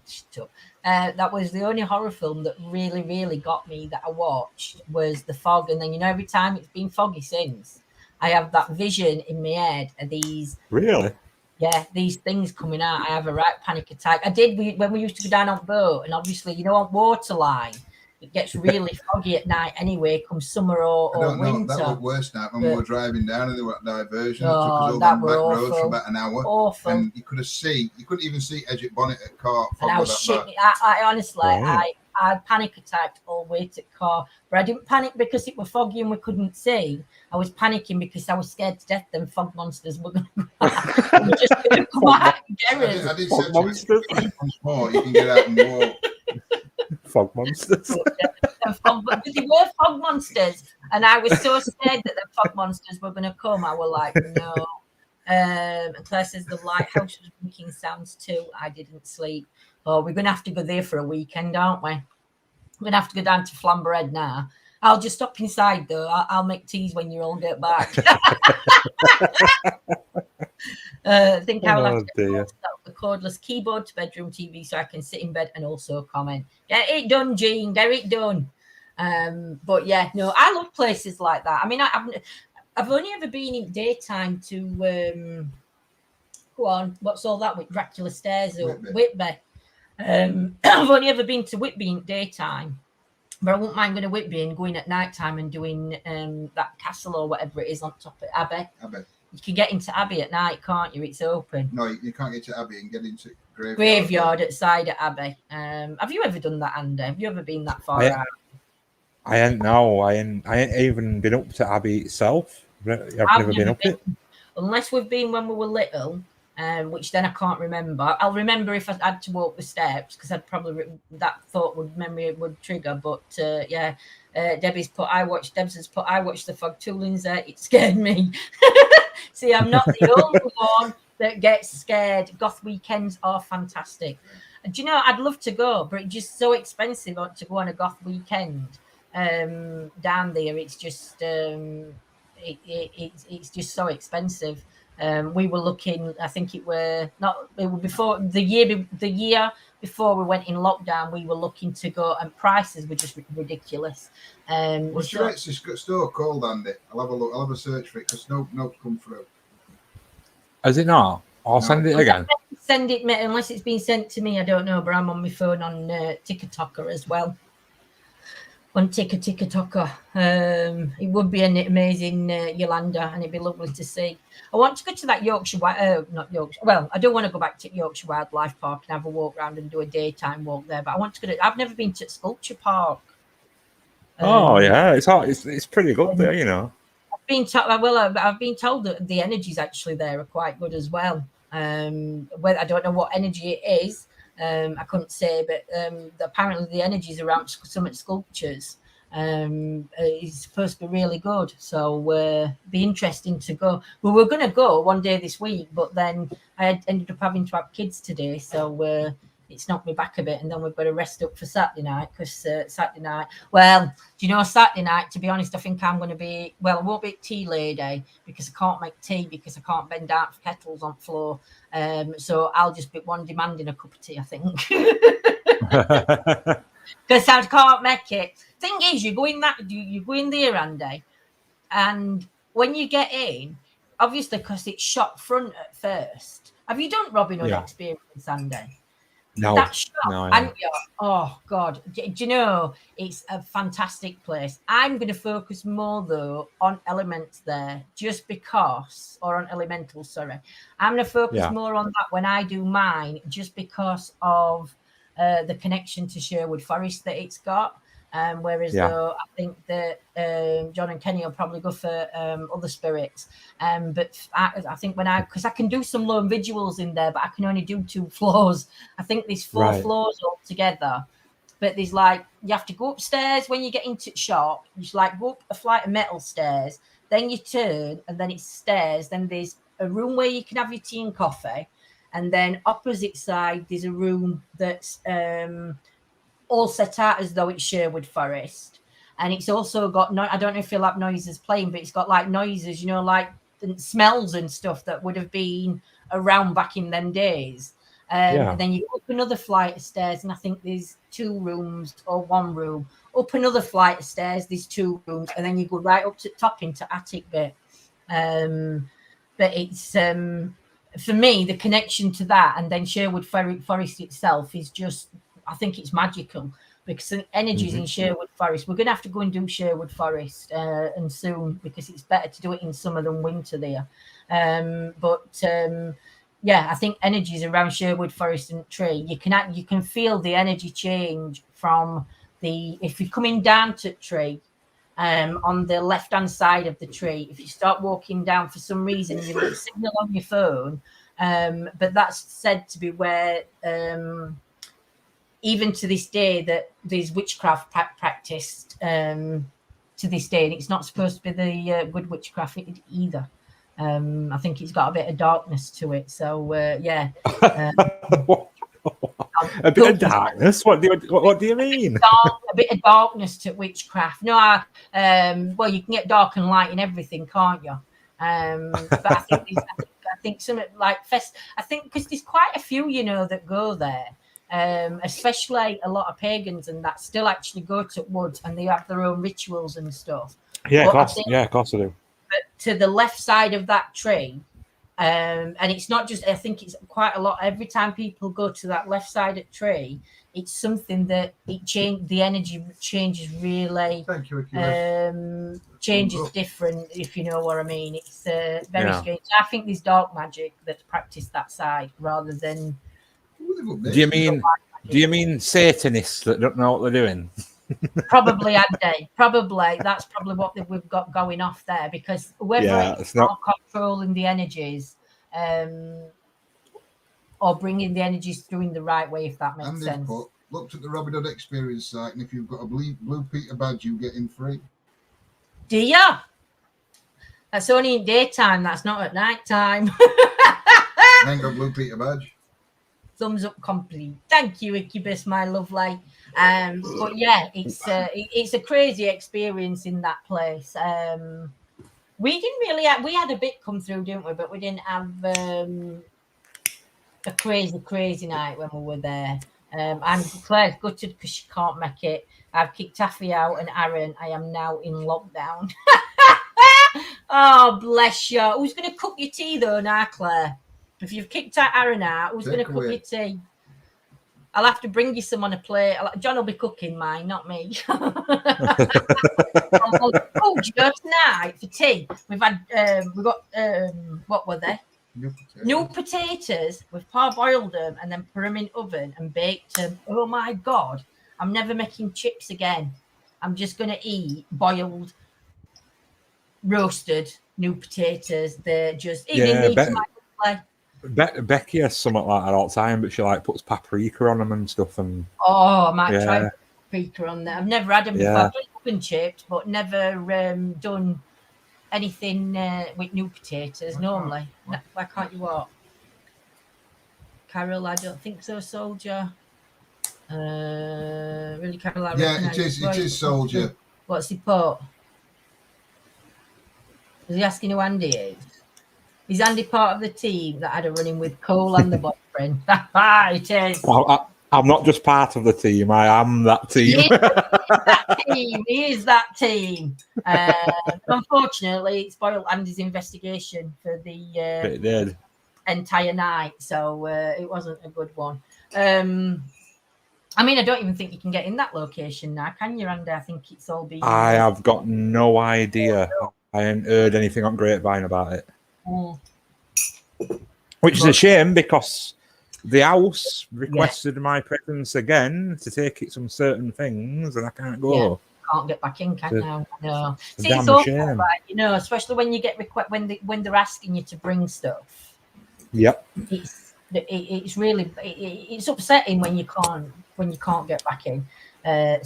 that was the only horror film that really, really got me that I watched was The Fog. And then, every time it's been foggy since, I have that vision in my head of these... Really? Yeah, these things coming out. I have a right panic attack. I did when we used to go down on boat, and obviously, on waterline, it gets really foggy at night anyway, come summer or winter. That was worse now when we were driving down and there were diversions. Oh, it took us that over were back awful. roads for about an hour. Awful. And you couldn't even see edge of bonnet at car. And I was shit. I honestly, I panic attacked all the way to the car. But I didn't panic because it was foggy and we couldn't see. I was panicking because I was scared to death them fog monsters were going to come out and get us. I did fog monsters. Once more, you can get out and walk. Fog monsters. But they were fog monsters. And I was so scared that the fog monsters were going to come. I was like, no. And Claire says the lighthouse was making sounds too. I didn't sleep. Oh, we're going to have to go there for a weekend, aren't we? We're going to have to go down to Flamborough Head now. I'll just stop inside, though. I'll make teas when you all get back. I think I'll have to get the cordless keyboard to bedroom TV so I can sit in bed and also comment. Get it done, Jean. Get it done. But yeah, no, I love places like that. I mean, I've only ever been in daytime to go on. What's all that with Dracula Stairs or Whitby? I've only ever been to Whitby in daytime. But I wouldn't mind going to Whitby and going at night time and doing that castle or whatever it is on top of Abbey. You can get into Abbey at night, can't you? It's open. No, you can't get to Abbey and get into Graveyard at side at Abbey. Have you ever done that, Andy? Have you ever been that far out? I ain't even been up to Abbey itself. I've never been up it. Unless we've been when we were little, which then I can't remember. I'll remember if I had to walk the steps, because I'd probably that memory would trigger. But Debs has put I watched the fog toolings there. It scared me. See, I'm not the only one that gets scared. Goth weekends are fantastic. And do you know, I'd love to go, but it's just so expensive to go on a goth weekend down there. It's just it's just so expensive. We were looking, I think it was before the year before we went in lockdown, we were looking to go, and prices were just ridiculous. What's your store called, Andy? I'll have a look. I'll have a search for it, because note's come through. Has it not? I'll send it again. Send it, unless it's been sent to me. I don't know, but I'm on my phone on TikToker as well. On TikToker. It would be an amazing Yolanda, and it'd be lovely to see. I want to go to that not Yorkshire. Well, I don't want to go back to Yorkshire Wildlife Park and have a walk around and do a daytime walk there. But I want to go to. I've never been to Sculpture Park. Yeah, it's pretty good there, you know. I've been told that the energies actually there are quite good as well. Well, I don't know what energy it is. I couldn't say, but apparently the energies around some sculptures is supposed to be really good. So be interesting to go. Well, we're going to go one day this week, but then I ended up having to have kids today, so it's knocked me back a bit, and then we've got to rest up for Saturday night, because Saturday night, well, do you know, Saturday night, to be honest, I think I'm going to be, well, I won't be tea lady, because I can't make tea, because I can't bend down for kettles on floor. So I'll just be one demanding a cup of tea, I think. Because I can't make it. Thing is, you go in there, Andy, and when you get in, obviously, because it's shop front at first. Have you done Robin Hood experience, Andy? No. That shop, No. oh God, do you know, it's a fantastic place. I'm going to focus more though on elements there, just because, or on elementals, sorry. I'm going to focus more on that when I do mine, just because of the connection to Sherwood Forest that it's got. Whereas though I think that John and Kenny will probably go for other spirits. But I think because I can do some lone vigils in there, but I can only do 2 floors. I think there's 4 floors altogether. But there's you have to go upstairs when you get into the shop. You just go up a flight of metal stairs, then you turn, and then it's stairs. Then there's a room where you can have your tea and coffee. And then opposite side, there's a room that's all set out as though it's Sherwood Forest, and it's also got I don't know if you'll have noises playing, but it's got noises, you know, smells and stuff that would have been around back in them days. And then you go up another flight of stairs, and I think there's 2 rooms or 1 room. Up another flight of stairs, there's 2 rooms, and then you go right up to the top into attic bit. But it's for me, the connection to that, and then Sherwood Forest itself is just, I think it's magical, because the energies in Sherwood Forest. We're going to have to go and do Sherwood Forest and soon, because it's better to do it in summer than winter there. I think energies around Sherwood Forest and Tree, you can feel the energy change from if you're coming down to Tree, on the left hand side of the tree. If you start walking down, for some reason you get a signal on your phone, but that's said to be where. Even to this day, that there's witchcraft practiced to this day, and it's not supposed to be the good witchcraft either. I think it's got a bit of darkness to it. So a bit of darkness. What do you mean? A bit of darkness to witchcraft. No, well, you can get dark and light in everything, can't you? But I think something like I think because there's quite a few, you know, that go there. Especially a lot of pagans and that still actually go to woods, and they have their own rituals and stuff. Of course I do. But to the left side of that tree, and it's not just, I think it's quite a lot. Every time people go to that left side of the tree, it's something that the energy changes really. Thank you. Changes different, if you know what I mean. It's very strange. I think there's dark magic that's practiced that side rather than. Do you mean Satanists that don't know what they're doing? Probably, Andy. Probably that's probably what we've got going off there, because whoever it's not controlling the energies, or bringing the energies through in the right way, if that makes sense. Looked at the Robin Hood Experience site, and if you've got a Blue Peter badge, you get in free. Do you? That's only in daytime. That's not at night time. Ain't got Blue Peter badge. Thumbs up complete. Thank you, Incubus, my lovely. But yeah, it's a crazy experience in that place. We didn't really we had a bit come through, didn't we? But we didn't have a crazy night when we were there. I'm Claire's gutted because she can't make it. I've kicked Taffy out and Aaron. I am now in lockdown. Oh, bless you. Who's going to cook your tea though now, Claire? If you've kicked out Aaron out, who's going to cook your tea? I'll have to bring you some on a plate. John will be cooking mine, not me. Oh, tonight for tea, we've got what were they? New potatoes. We've parboiled them and then put them in oven and baked them. Oh my God, I'm never making chips again. I'm just going to eat boiled, roasted new potatoes. They're just Becky has something like that all the time, but she puts paprika on them and stuff. And I might try paprika on there. I've never had them before. I've done oven chips, but never done anything with new potatoes. Normally, why can't you what? Carol, I don't think so. Soldier, really, Carol? It is Soldier. What's he put? Is he asking who Andy is? Is Andy part of the team that had a run-in with Cole and the boyfriend? It is. Well, I'm not just part of the team. I am that team. He is that team. Unfortunately, it spoiled Andy's investigation for the entire night, so it wasn't a good one. I mean, I don't even think you can get in that location now, can you, Andy? I think it's all been... I have got no idea. I haven't heard anything on Grapevine about it. Which is a shame, because the house requested my presence again to take it some certain things, and I can't go. Yeah, can't get back in, can you? No. See, Damn it's awful, shame. right? Especially when you get when they're asking you to bring stuff. Yep. It's really it's upsetting when you can't get back in.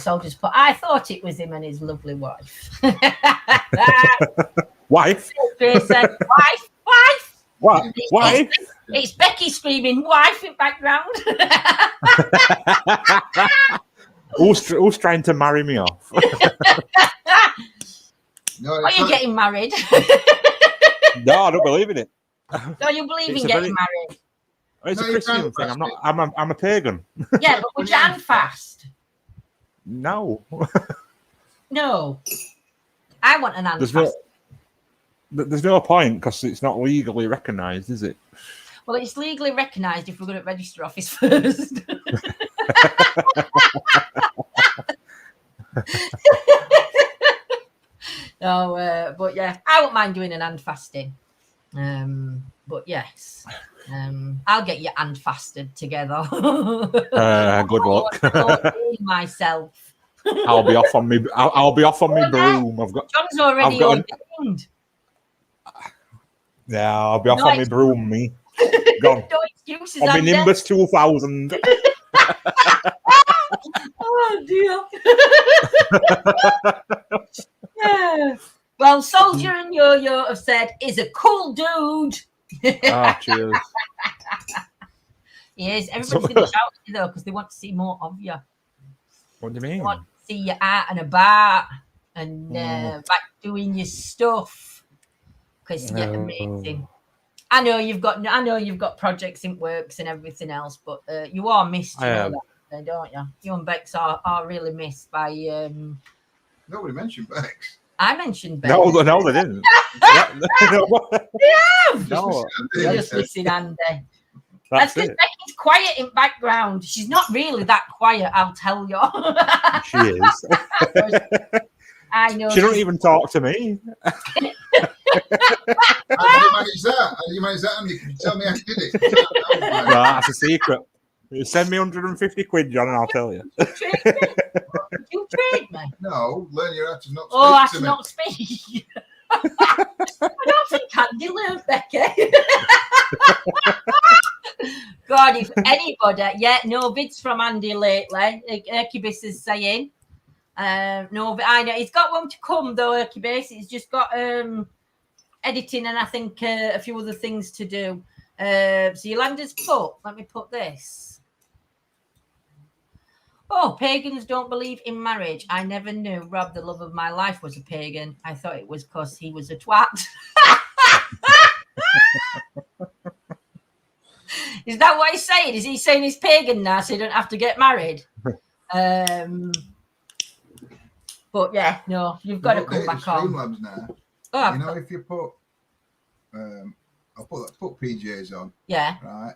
So I'll just put. I thought it was him and his lovely wife. Wife. Said, wife. What? Wife? It's Becky screaming wife in background. Who's trying to marry me off? Are you getting married? No, I don't believe in it. No, you believe in getting married? It's a Christian thing. I'm a pagan. Yeah, but would you hand fast? No. No. I want an hand fast. There's no point, because it's not legally recognised, is it? Well, it's legally recognised if we're going to register office first. But yeah, I won't mind doing an hand fasting. But yes, I'll get you hand fasted together. Good luck. Myself. I'll be off on me. I'll be off on me broom. John's already ordained. Yeah, I'll be off on my broom, me. Gone. No excuses, on my Nimbus 2000. Oh, dear. Yeah. Well, Soldier and Yo-Yo have said, is a cool dude. Cheers. He is. Everybody's going to shout at you, though, because they want to see more of you. What do you mean? They want to see you out and about and back doing your stuff. Because you're amazing. I know you've got projects in works and everything else, but you are missed, don't you? You and Bex are really missed by. Nobody mentioned Bex. I mentioned Bex. No, they didn't. Yeah. No. Just missing Andy. That's because it. Becky's quiet in background. She's not really that quiet, I'll tell you. She is. I know. She don't even talk to me. How do you manage that? How do you manage that, Andy? Can you tell me how you did it? No, that's a secret. Send me 150 quid, John, and I'll tell you. You trade me? No, learn your how to not speak Oh, I to have to me. not speak. I don't think Andy learned, Becky. God, if anybody, no vids from Andy lately. Hercubus is saying, no, I know he's got one to come though. Hercubus, he's just got editing and I think a few other things to do. So Yolanda's put. Let me put this. Oh, pagans don't believe in marriage. I never knew Rob, the love of my life, was a pagan. I thought it was because he was a twat. Is that what he's saying? Is he saying he's pagan now so you don't have to get married? But yeah, no, you've got to come back on. Streamlabs now. Oh, you know, if you put, I'll put PJs on. Yeah. Right.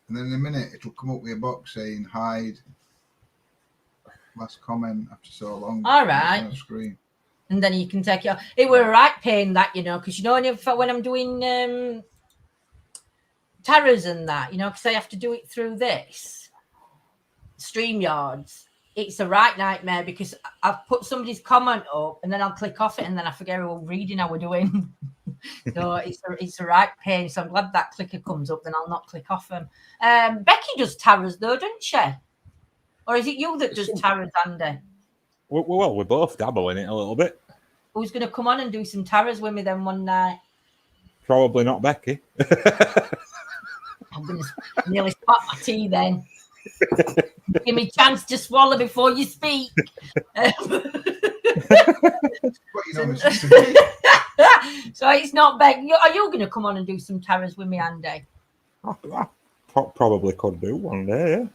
And then in a minute, it'll come up with a box saying hide last comment after so long. All right. On the screen. And then you can take it off. It were a right pain that, you know, because, you know, when I'm doing tarots and that, you know, because I have to do it through this StreamYards. It's a right nightmare because I've put somebody's comment up and then I'll click off it and then I forget who I'm reading how we're doing. So it's a right pain. So I'm glad that clicker comes up, then I'll not click off them. Becky does tarots though, doesn't she? Or is it you that does tarots, Andy? Well, we both dabble in it a little bit. Who's going to come on and do some tarots with me then one night? Probably not Becky. I'm going to nearly spot my tea then. Give me a chance to swallow before you speak. So it's not Becky. Are you going to come on and do some tarots with me, Andy? I probably could do one day, yeah.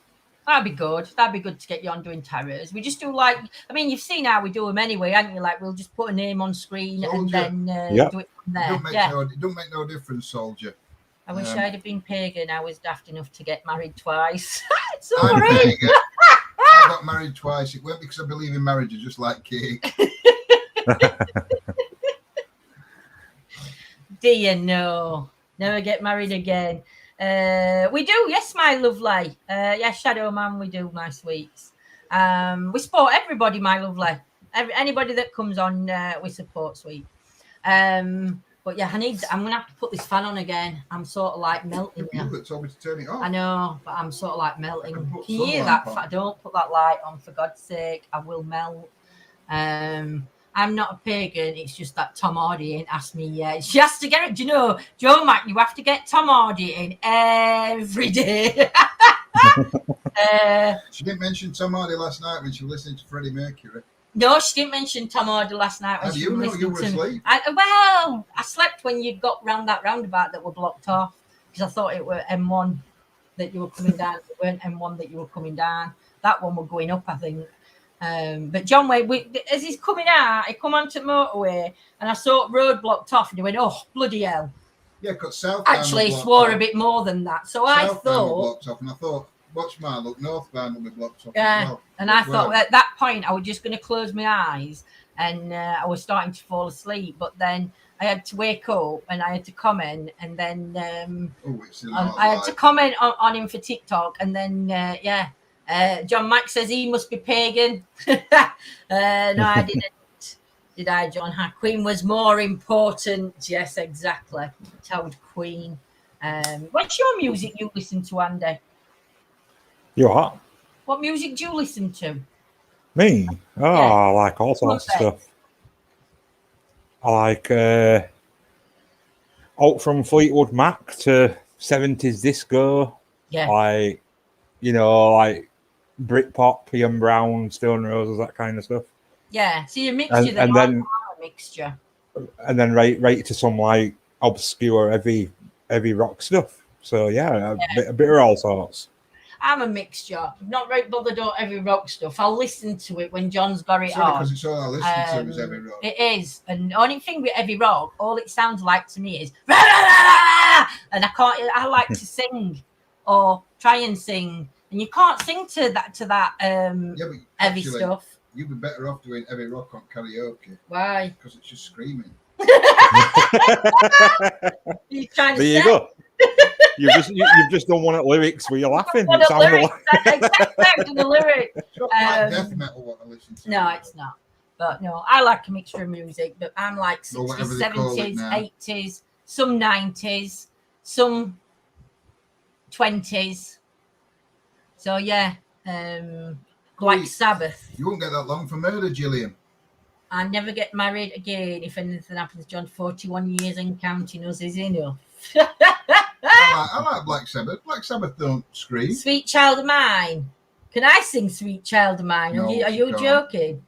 That'd be good. That'd be good to get you on doing tarots. We just do like, I mean, you've seen how we do them anyway, haven't you? Like, we'll just put a name on screen and then do it from there. It don't make no difference, soldier. I wish I'd have been pagan. I was daft enough to get married twice. I'm pagan. I got married twice. It weren't because I believe in marriage. I just like cake. Dear, no. Never get married again. We do, yes, my lovely. Yes, Shadow Man, we do, my sweets. We support everybody, my lovely. Anybody that comes on, we support, sweet. But yeah, I'm gonna have to put this fan on again. I'm sort of like melting. You that told me to turn it off. I know, but I'm sort of like melting. Can you hear that? Don't put that light on, for God's sake. I will melt. I'm not a pagan. It's just that Tom Hardy ain't asked me yet. She has to get it. Do you know, Joe Mac, you have to get Tom Hardy in every day. She didn't mention Tom Hardy last night when she was listening to Freddie Mercury. No, she didn't mention Tom Hardy last night. How do you know you were asleep? I slept when you got round that roundabout that were blocked off because I thought it were M1 that you were coming down. It weren't M1 that you were coming down. That one were going up, I think. But John Wade, as he's coming out, he come onto the motorway and I saw road blocked off and he went, oh, bloody hell. Yeah, because South actually swore a bit more than that. So I thought, blocked off, and I thought, watch my look, northbound will be blocked off. Yeah, as well. And I thought at that point I was just going to close my eyes and I was starting to fall asleep. But then I had to wake up and I had to comment, and then I had to comment on him for TikTok, and then John Mack says he must be pagan. No, I didn't. Did I, John? Her Queen was more important. Yes, exactly. Told Queen. What's your music you listen to, Andy? You what? What music do you listen to? Me? Oh, yeah. I like all sorts of stuff. I like out from Fleetwood Mac to 70s disco. Yeah. Like, you know, like Britpop, Ian Brown, Stone Roses, that kind of stuff. Yeah, so you're a mixture. And then a mixture. And then right to some like obscure heavy rock stuff. So yeah, a bit of all sorts. I'm a mixture. I'm not very bothered about heavy rock stuff. I'll listen to it when John's got it on. Because it's all I listen to is heavy rock. It is. And the only thing with heavy rock, all it sounds like to me is rah, rah, rah, rah, and I like to sing. or try and sing. And you can't sing to that but heavy actually, stuff. You'd be better off doing heavy rock on karaoke. Why? Because it's just screaming. You're trying to There you go. You've just done one at lyrics where you're laughing. It sounded like exactly the lyrics. It's not like death metal what I listen to. No, it's not. But no, I like a mixture of music. But I'm like 60s, 70s, 80s, some 90s, some 20s. So yeah, Black Sabbath. You won't get that long for murder, Gillian. I never get married again. If anything happens, John, 41 years and counting us is enough. I like Black Sabbath. Black Sabbath don't scream. Sweet Child of Mine. Can I sing Sweet Child of Mine? No, are you joking?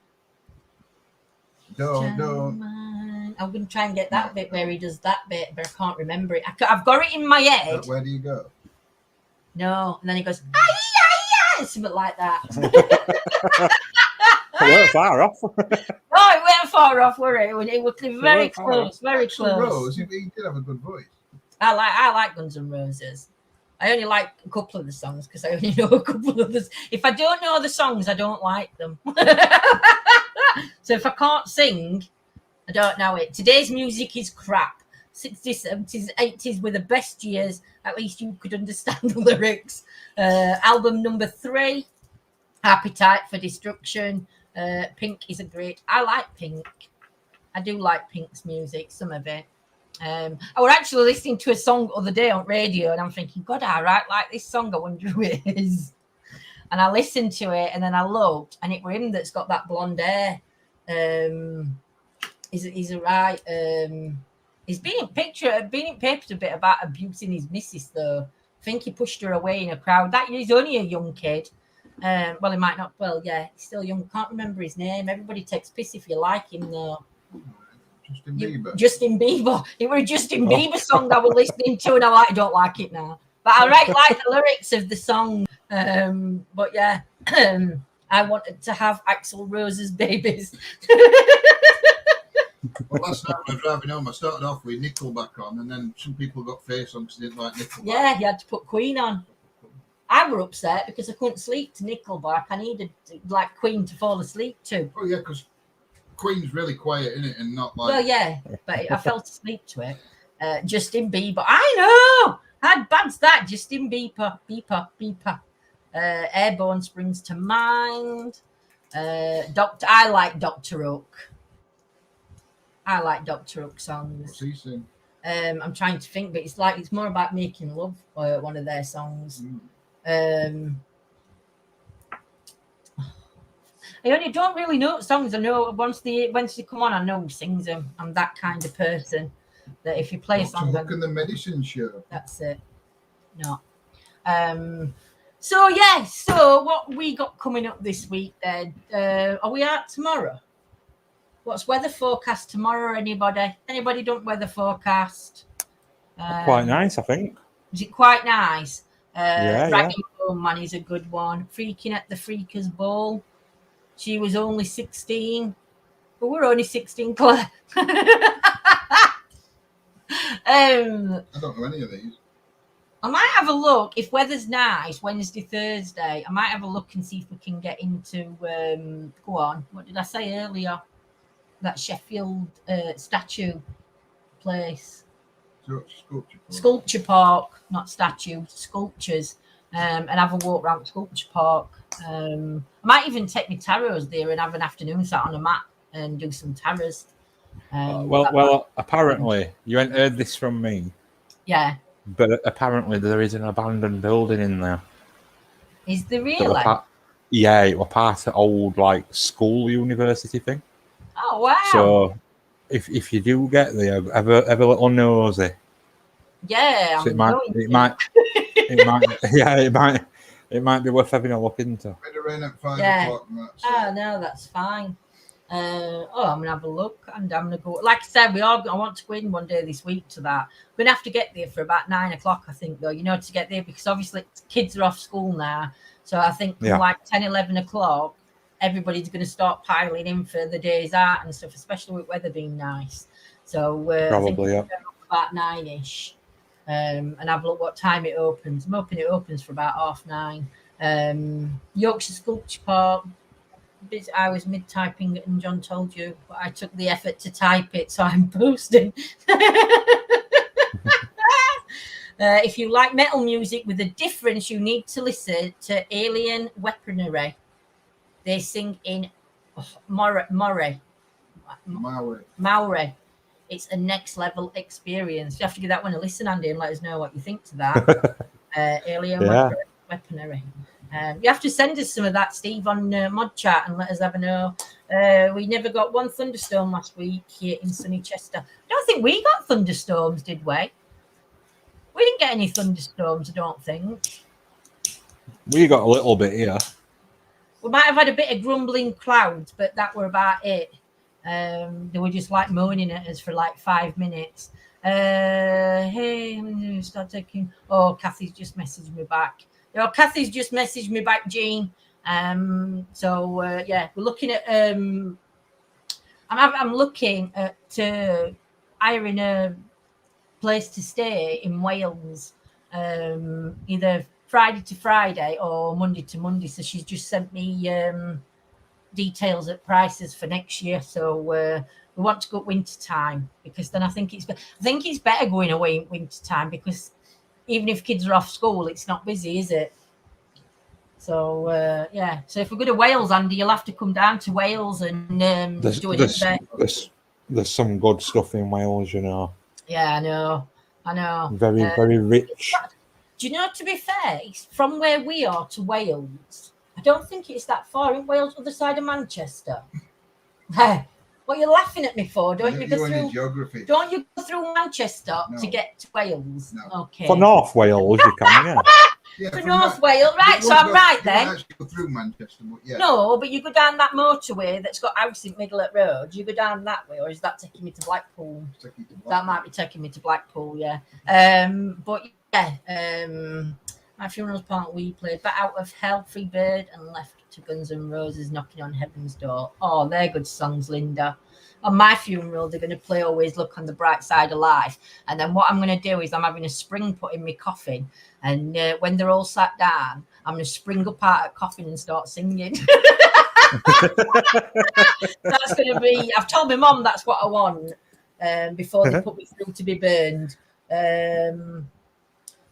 Don't. I'm going to try and get that bit where he does that bit, but I can't remember it. I've got it in my head. Where do you go? No. And then he goes, ay, something like that. It weren't far off. No, it weren't far off, were it? It was very close, very close. Rose, he did have a good voice. I like Guns N' Roses. I only like a couple of the songs because I only know a couple of them. If I don't know the songs, I don't like them. So if I can't sing, I don't know it. Today's music is crap. 60s, 70s, 80s were the best years. At least you could understand the lyrics. Album number 3, Appetite for Destruction. Pink is a great... I like Pink. I do like Pink's music, some of it. I was actually listening to a song the other day on radio and I'm thinking, God, I like this song. I wonder who it is. And I listened to it and then I looked and it was him that's got that blonde hair. He's a right. He's been in papers a bit about abusing his missus though. I think he pushed her away in a crowd. That he's only a young kid. Well, he might not. Well, yeah, he's still young. Can't remember his name. Everybody takes piss if you like him though. Justin Bieber. It was a Justin Bieber song I was listening to, and I don't like it now. But I like the lyrics of the song. But yeah, I wanted to have Axl Rose's babies. Well, last night when I was driving home, I started off with Nickelback on, and then some people got face on because they didn't like Nickelback. Yeah, you had to put Queen on. I were upset because I couldn't sleep to Nickelback. I needed like Queen to fall asleep to. Oh yeah, because Queen's really quiet, isn't it? And not like... Well, yeah, but I fell asleep to it. Justin Bieber. I know! How bad's that? Justin Bieber. Airborne springs to mind. I like Dr. Hook. I like Dr. Hook songs. What's he sing? I'm trying to think, but it's more about making love, one of their songs. I only don't really know songs. I know once they come on, I know who sings them. I'm that kind of person that if you play a song, Hook and the Medicine Show. That's it. No. So yeah. So what we got coming up this week? Then are we out tomorrow? What's weather forecast tomorrow? Anybody done weather forecast? Quite nice, I think. Is it quite nice? Dragon Bone Man is a good one. Freaking at the Freakers Ball. She was only 16. But we're only 16, Claire. I don't know any of these. I might have a look. If weather's nice, Wednesday, Thursday, I might have a look and see if we can get into... go on. What did I say earlier? That Sheffield statue place. Sculpture Park, not statue, sculptures. And have a walk around Sculpture Park. I might even take my tarots there and have an afternoon sat on a mat and do some tarots. Well, apparently, you ain't heard this from me. Yeah. But apparently there is an abandoned building in there. Is there really? It was part of old school university thing. Oh wow! So if you do get there, have a little nosy. Yeah, so it might be worth having a look into. Rain at 5 o'clock. No, that's fine. I'm gonna have a look and I'm gonna go. Like I said, I want to go in one day this week to that. We're gonna have to get there for about 9 o'clock, I think, though. To get there because obviously kids are off school now. So I think from 10, 11 o'clock. Everybody's going to start piling in for the days out and stuff, especially with weather being nice. So probably about 9ish. and have a look what time it opens. I'm hoping it opens for about 9:30. Yorkshire Sculpture Park. I was mid-typing it and John told you, but I took the effort to type it, so I'm posting. If you like metal music with a difference, you need to listen to Alien Weaponry. They sing in Maori. It's a next level experience. You have to give that one a listen, Andy, and let us know what you think to that. Alien Weaponry. You have to send us some of that, Steve, on Mod Chat and let us have a know. We never got one thunderstorm last week here in sunny Chester. I don't think we got thunderstorms, did we? We didn't get any thunderstorms, I don't think. We got a little bit here. We might have had a bit of grumbling clouds, but that were about it. They were just like moaning at us for like 5 minutes. Hey, I'm going to start taking... Oh, Kathy's just messaged me back. Kathy's just messaged me back, Jayne. Yeah, we're looking at... I'm looking at hiring a place to stay in Wales, either Friday to Friday or Monday to Monday. So she's just sent me details at prices for next year. So we want to go winter time, because then I think it's better going away in winter time, because even if kids are off school, it's not busy, is it? So yeah. So if we go to Wales, Andy, you'll have to come down to Wales and do it. There's some good stuff in Wales, you know. Yeah, I know. Very, very rich. Do you know, to be fair, it's from where we are to Wales, I don't think it's that far. In Wales, other side of Manchester. What are you laughing at me for? Don't you go through geography? Don't you go through Manchester to get to Wales? No. Okay. For North Wales, you can, yeah. Yeah, for North Wales, right? So I'm right then. You actually go through Manchester, but yeah. No, but you go down that motorway that's got house in middle of road. You go down that way, or is that taking me to Blackpool? That might be taking me to Blackpool, yeah. But yeah, my funeral's part we played "Bat Out of Hell," Free Bird, and left to Guns N' Roses, Knocking on Heaven's Door. Oh, they're good songs, Linda. On my funeral, they're going to play Always Look on the Bright Side of Life. And then what I'm going to do is I'm having a spring put in my coffin. And when they're all sat down, I'm going to spring up out of coffin and start singing. That's going to be... I've told my mum that's what I want before they put me through to be burned.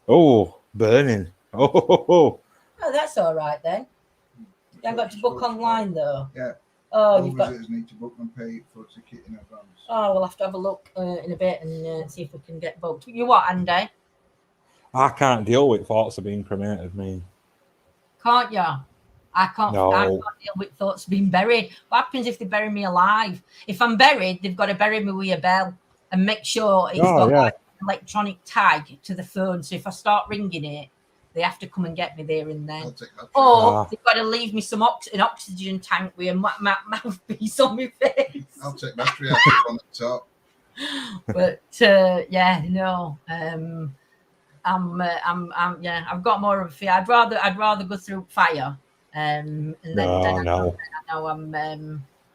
Oh, burning. Oh, that's all right then. You haven't got to book online, though. Yeah. Oh, you've got... visitors need to book and pay for a ticket in advance. Oh, we'll have to have a look in a bit and see if we can get booked. You what, Andy? I can't deal with thoughts of being cremated, me. Can't you? I can't deal with thoughts of being buried. What happens if they bury me alive? If I'm buried, they've got to bury me with a bell and make sure it's got like an electronic tag to the phone. So if I start ringing it, they have to come and get me there and then. Or they've got to leave me some an oxygen tank with a mouthpiece on my face. I'll take battery out on the top. But yeah, no. I've got more of a fear. I'd rather go through fire. And then I know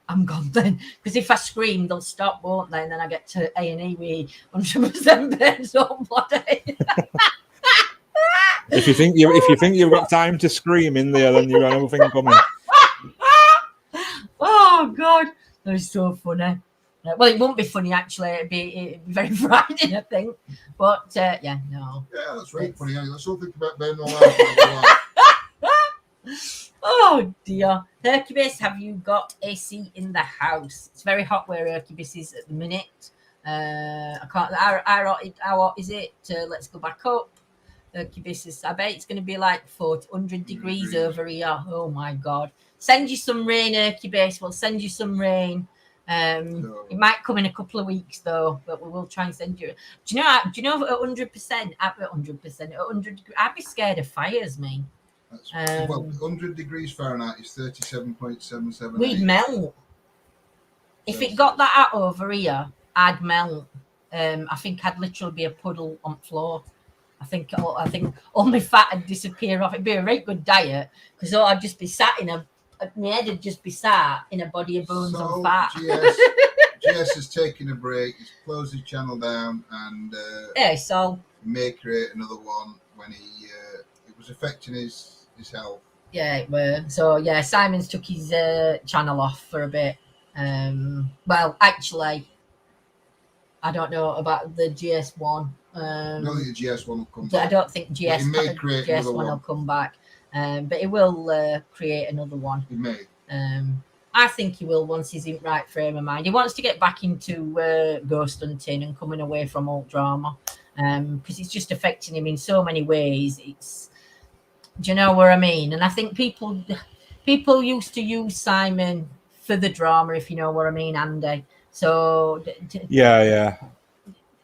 I'm gone then. Because if I scream, they'll stop, won't they? And then I get to A&E with 100% beds on body. If you think you've got time to scream in there, then you've got nothing coming. Oh God, that is so funny. Well, it won't be funny actually. It'd be very frightening, I think. But yeah, no. Yeah, that's right. Funny. Let's all think about Ben alive. Oh dear, Hercubus, have you got AC in the house? It's very hot where Hercubus is at the minute. I can't. How hot is it? Let's go back up. Hercubus, I bet it's going to be like 100 degrees over here. Oh my God. Send you some rain, Hercubus. We'll send you some rain. It might come in a couple of weeks though, but we will try and send you. Do you know at 100%, at 100%, I'd be scared of fires, me. Well, 100 degrees Fahrenheit is 37.77. We'd melt. If it got that out over here, I'd melt. I think I'd literally be a puddle on the floor. I think all my fat would disappear off. It'd be a very good diet because I'd just be sat my head would just be sat in a body of bones and fat. GS is taking a break. He's closed his channel down and yeah, so may create another one when it was affecting his health. Yeah, it were. So yeah, Simon's took his channel off for a bit. Well, actually, I don't know about the GS1. I don't think the GS1 will come I back. don't think But he may create another GS1 will one. come back. But he will create another one. He may. I think he will once he's in right frame of mind. He wants to get back into ghost hunting and coming away from alt drama, because it's just affecting him in so many ways. Do you know what I mean? And I think people used to use Simon for the drama, if you know what I mean, Andy. So yeah.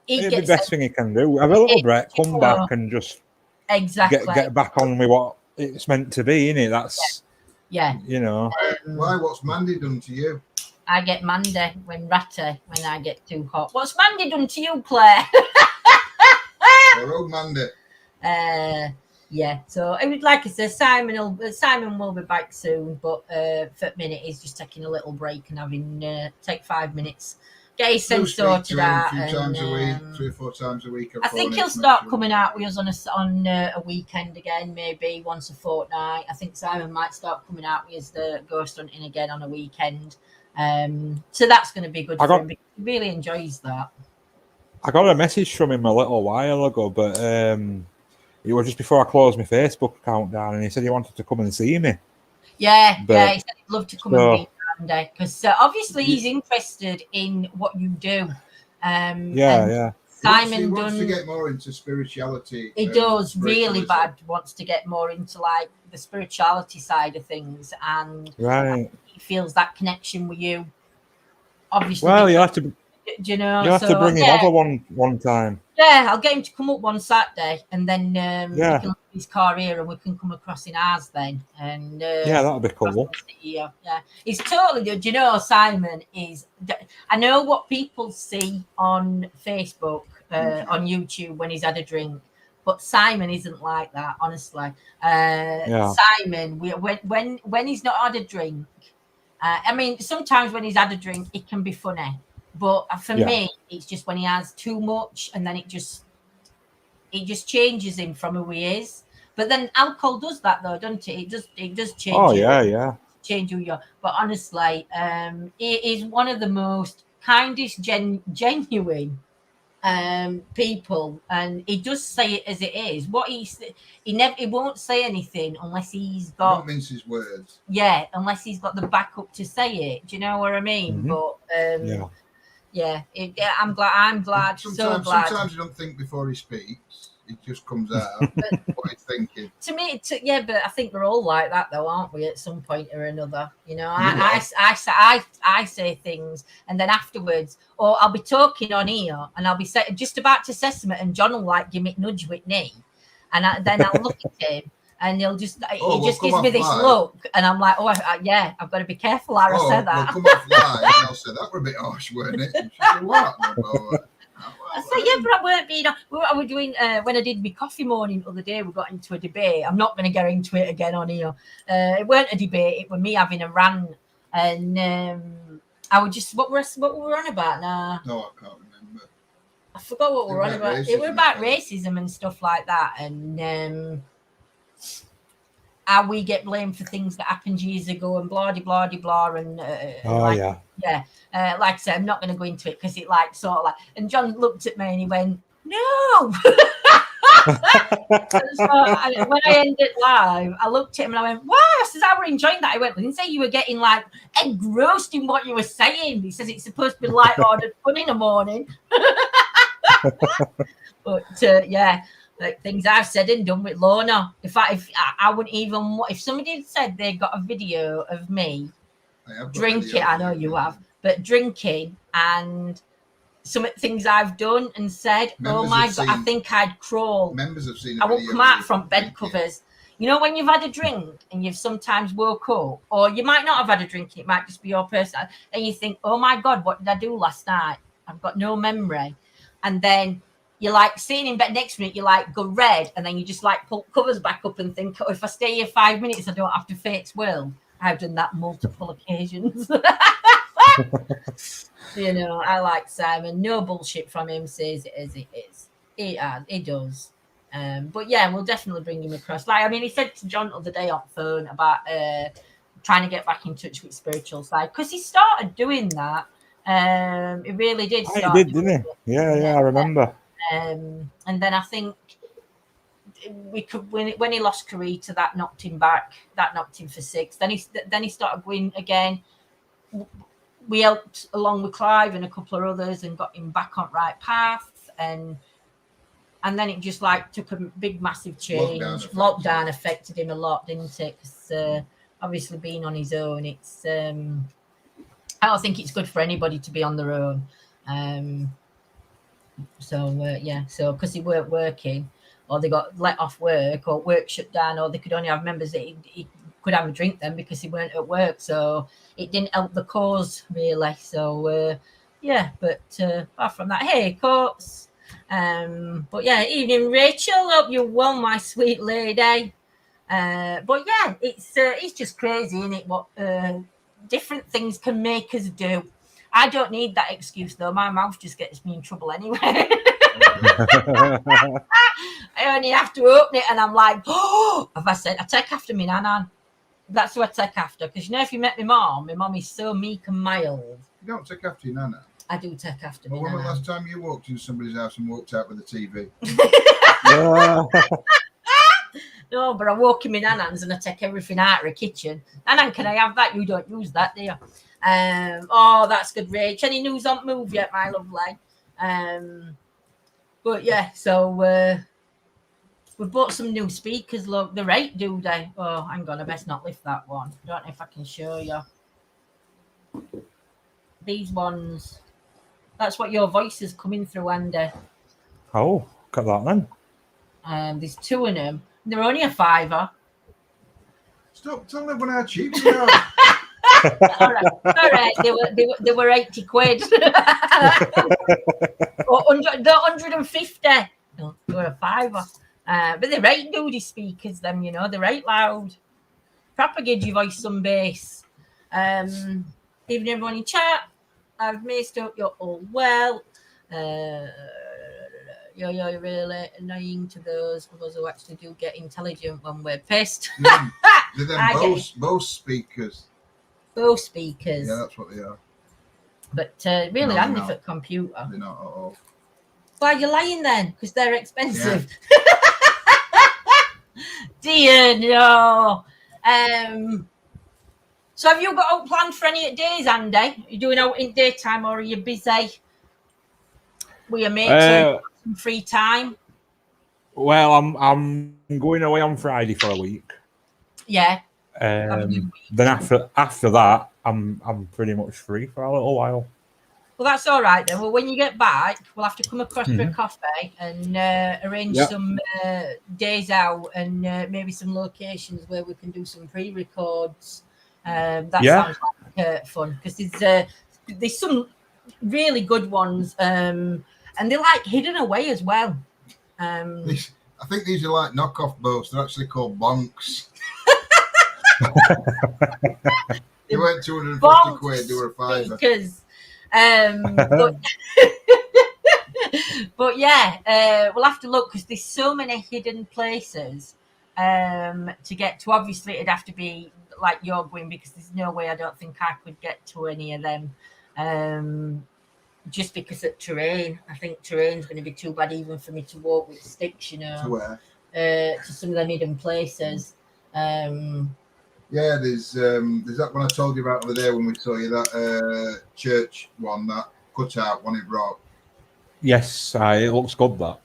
It'd be the best thing he can do. Have a little break, come back, and just get back on with what it's meant to be, innit? That's you know. Why? What's Mandy done to you? I get Mandy when I get too hot. What's Mandy done to you, Claire? Our old Mandy. Yeah. So it was like I said, Simon will be back soon, but for a minute he's just taking a little break and having take 5 minutes. Get his sense sorted out. A few times a week, 3 or 4 times a week. I think he'll start coming out with us on a weekend again, maybe once a fortnight. I think Simon might start coming out with us ghost hunting again on a weekend. So that's going to be good for him. He really enjoys that. I got a message from him a little while ago, but it was just before I closed my Facebook account down, and he said he wanted to come and see me. Yeah, he said he'd love to come and meet Andy, because obviously he's interested in what you do. Simon he wants to get more into spirituality. He does really bad. Wants to get more into like the spirituality side of things, and he feels that connection with you. Obviously, well, you have to. Do you know? You have to bring him over one time. Yeah, I'll get him to come up one Saturday, and then we can leave his car here, and we can come across in ours then. And that'll be cool. Yeah, he's totally good. You know, Simon is. I know what people see on Facebook, on YouTube when he's had a drink, but Simon isn't like that. Honestly, Simon, when he's not had a drink, I mean, sometimes when he's had a drink, it can be funny. But for me, it's just when he has too much, and then it just changes him from who he is. But then alcohol does that, though, doesn't it? It does change. Oh yeah. Change who you are. But honestly, he is one of the most kindest, genuine people, and he does say it as it is. What he won't say anything unless he's got. Don't mince his words. Yeah, unless he's got the backup to say it. Do you know what I mean? Mm-hmm. But I'm glad. Sometimes you don't think before he speaks. It just comes out what he's thinking. To me, but I think we're all like that, though, aren't we? At some point or another, you know. I say things, and then afterwards, or I'll be talking on here, and I'll be just about to say something, and John will like give me a nudge with me, and then I'll look at him. And he just gives me this look, and I'm like, I've got to be careful how I say that. We'll come off live, and I'll say that were a bit harsh, weren't it? And she said, what? I said, but I weren't being. I was doing when I did my coffee morning the other day. We got into a debate. I'm not going to get into it again on here. It weren't a debate. It was me having a rant, and I was just what we were on about now. No, I can't remember. I forgot what we were on about. It was about racism and stuff like that, and. How we get blamed for things that happened years ago and blah blah blah and like I said, I'm not going to go into it because it like sort of like. And John looked at me and he went, "No." So when I ended live, I looked at him and I went, "Wow!" I says, "I were enjoying that." I went, "I didn't say you were getting like engrossed in what you were saying." He says it's supposed to be light-hearted fun in the morning. But like things I've said and done with Lorna. If I wouldn't even, if somebody had said they got a video of me drinking, I know you have, but drinking and some things I've done and said, oh my God, I think I'd crawl. Members have seen. I won't come out from bed covers. You know, when you've had a drink and you've sometimes woke up, or you might not have had a drink, it might just be your person, and you think, oh my God, what did I do last night? I've got no memory. And then you're like sitting in bed next minute, you like go red, and then you just like pull covers back up and think, oh, if I stay here 5 minutes, I don't have to face Will. I've done that multiple occasions. You know, I like Simon. No bullshit from him, says it as it is. He does. But yeah, we'll definitely bring him across. Like, I mean, he said to John the other day on phone about trying to get back in touch with spiritual side, because he started doing that. He really did Oh, he start. did, didn't he? Yeah, I remember. And then I think we could, when he lost Karita, that knocked him back. That knocked him for 6. Then he started going again. We helped along with Clive and a couple of others and got him back on right path. And then it just like took a big, massive change. Lockdown affected him a lot, didn't it? Because obviously being on his own, it's I don't think it's good for anybody to be on their own. So because he weren't working, or they got let off work, or work shut down, or they could only have members that he could have a drink then because he weren't at work. So it didn't help the cause really. So but apart from that, hey, Coates. But yeah, evening, Rachel. Hope you're well, my sweet lady. But yeah, it's just crazy, isn't it? What different things can make us do. I don't need that excuse though. My mouth just gets me in trouble anyway. I only have to open it, and I'm like, oh, have I said? I take after me nan. That's who I take after, because you know, if you met my mom is so meek and mild. You don't take after your nana. I do take after me. When was the last time you walked into somebody's house and walked out with a TV? No, but I walk in my nanans and I take everything out of the kitchen. Nanan, can I have that? You don't use that, do you? Oh, that's good, Rach. Any news on move yet, my lovely? But yeah, so we've bought some new speakers. Look, they're right, do they? Oh, hang on, I best not lift that one. I don't know if I can show you. These ones. That's what your voice is coming through, Andy. Oh, look at that then. There's 2 of them. They're only a £5. Stop telling everyone how cheap they are. All right. They were 80 quid. Or 150. No, they were a £5. But they're right duty speakers, them, you know, they're right loud. Proper gives your voice some bass. Evening, everyone in chat. I've missed up. You're all well. You're really annoying to those of us who actually do get intelligent when we're pissed. They're them both speakers. Both speakers. Yeah, that's what they are. But really handy for computer. They're not at all. Why are you lying then? Because they're expensive. Yeah. Dear no. So have you got out planned for any days, Andy? Are you doing out in daytime, or are you busy with your mates? Some free time? Well, I'm going away on Friday for a week. Yeah. Then after that, I'm pretty much free for a little while. Well, that's all right then. Well, when you get back, we'll have to come across for a coffee and arrange some days out and maybe some locations where we can do some pre-records. That sounds like fun, because there's some really good ones, and they're like hidden away as well. I think these are like knockoff boats. They're actually called bonks. They weren't 250 quid. They were a £5. Because, but yeah, we'll have to look, because there's so many hidden places to get to. Obviously, it'd have to be like you're going, because there's no way I don't think I could get to any of them. Just because of terrain. I think terrain's going to be too bad even for me to walk with sticks, you know. To where? To some of them hidden places. Yeah, there's that one I told you about over there when we saw you, that church one, that cutout one it brought. Yes, it looks good, that.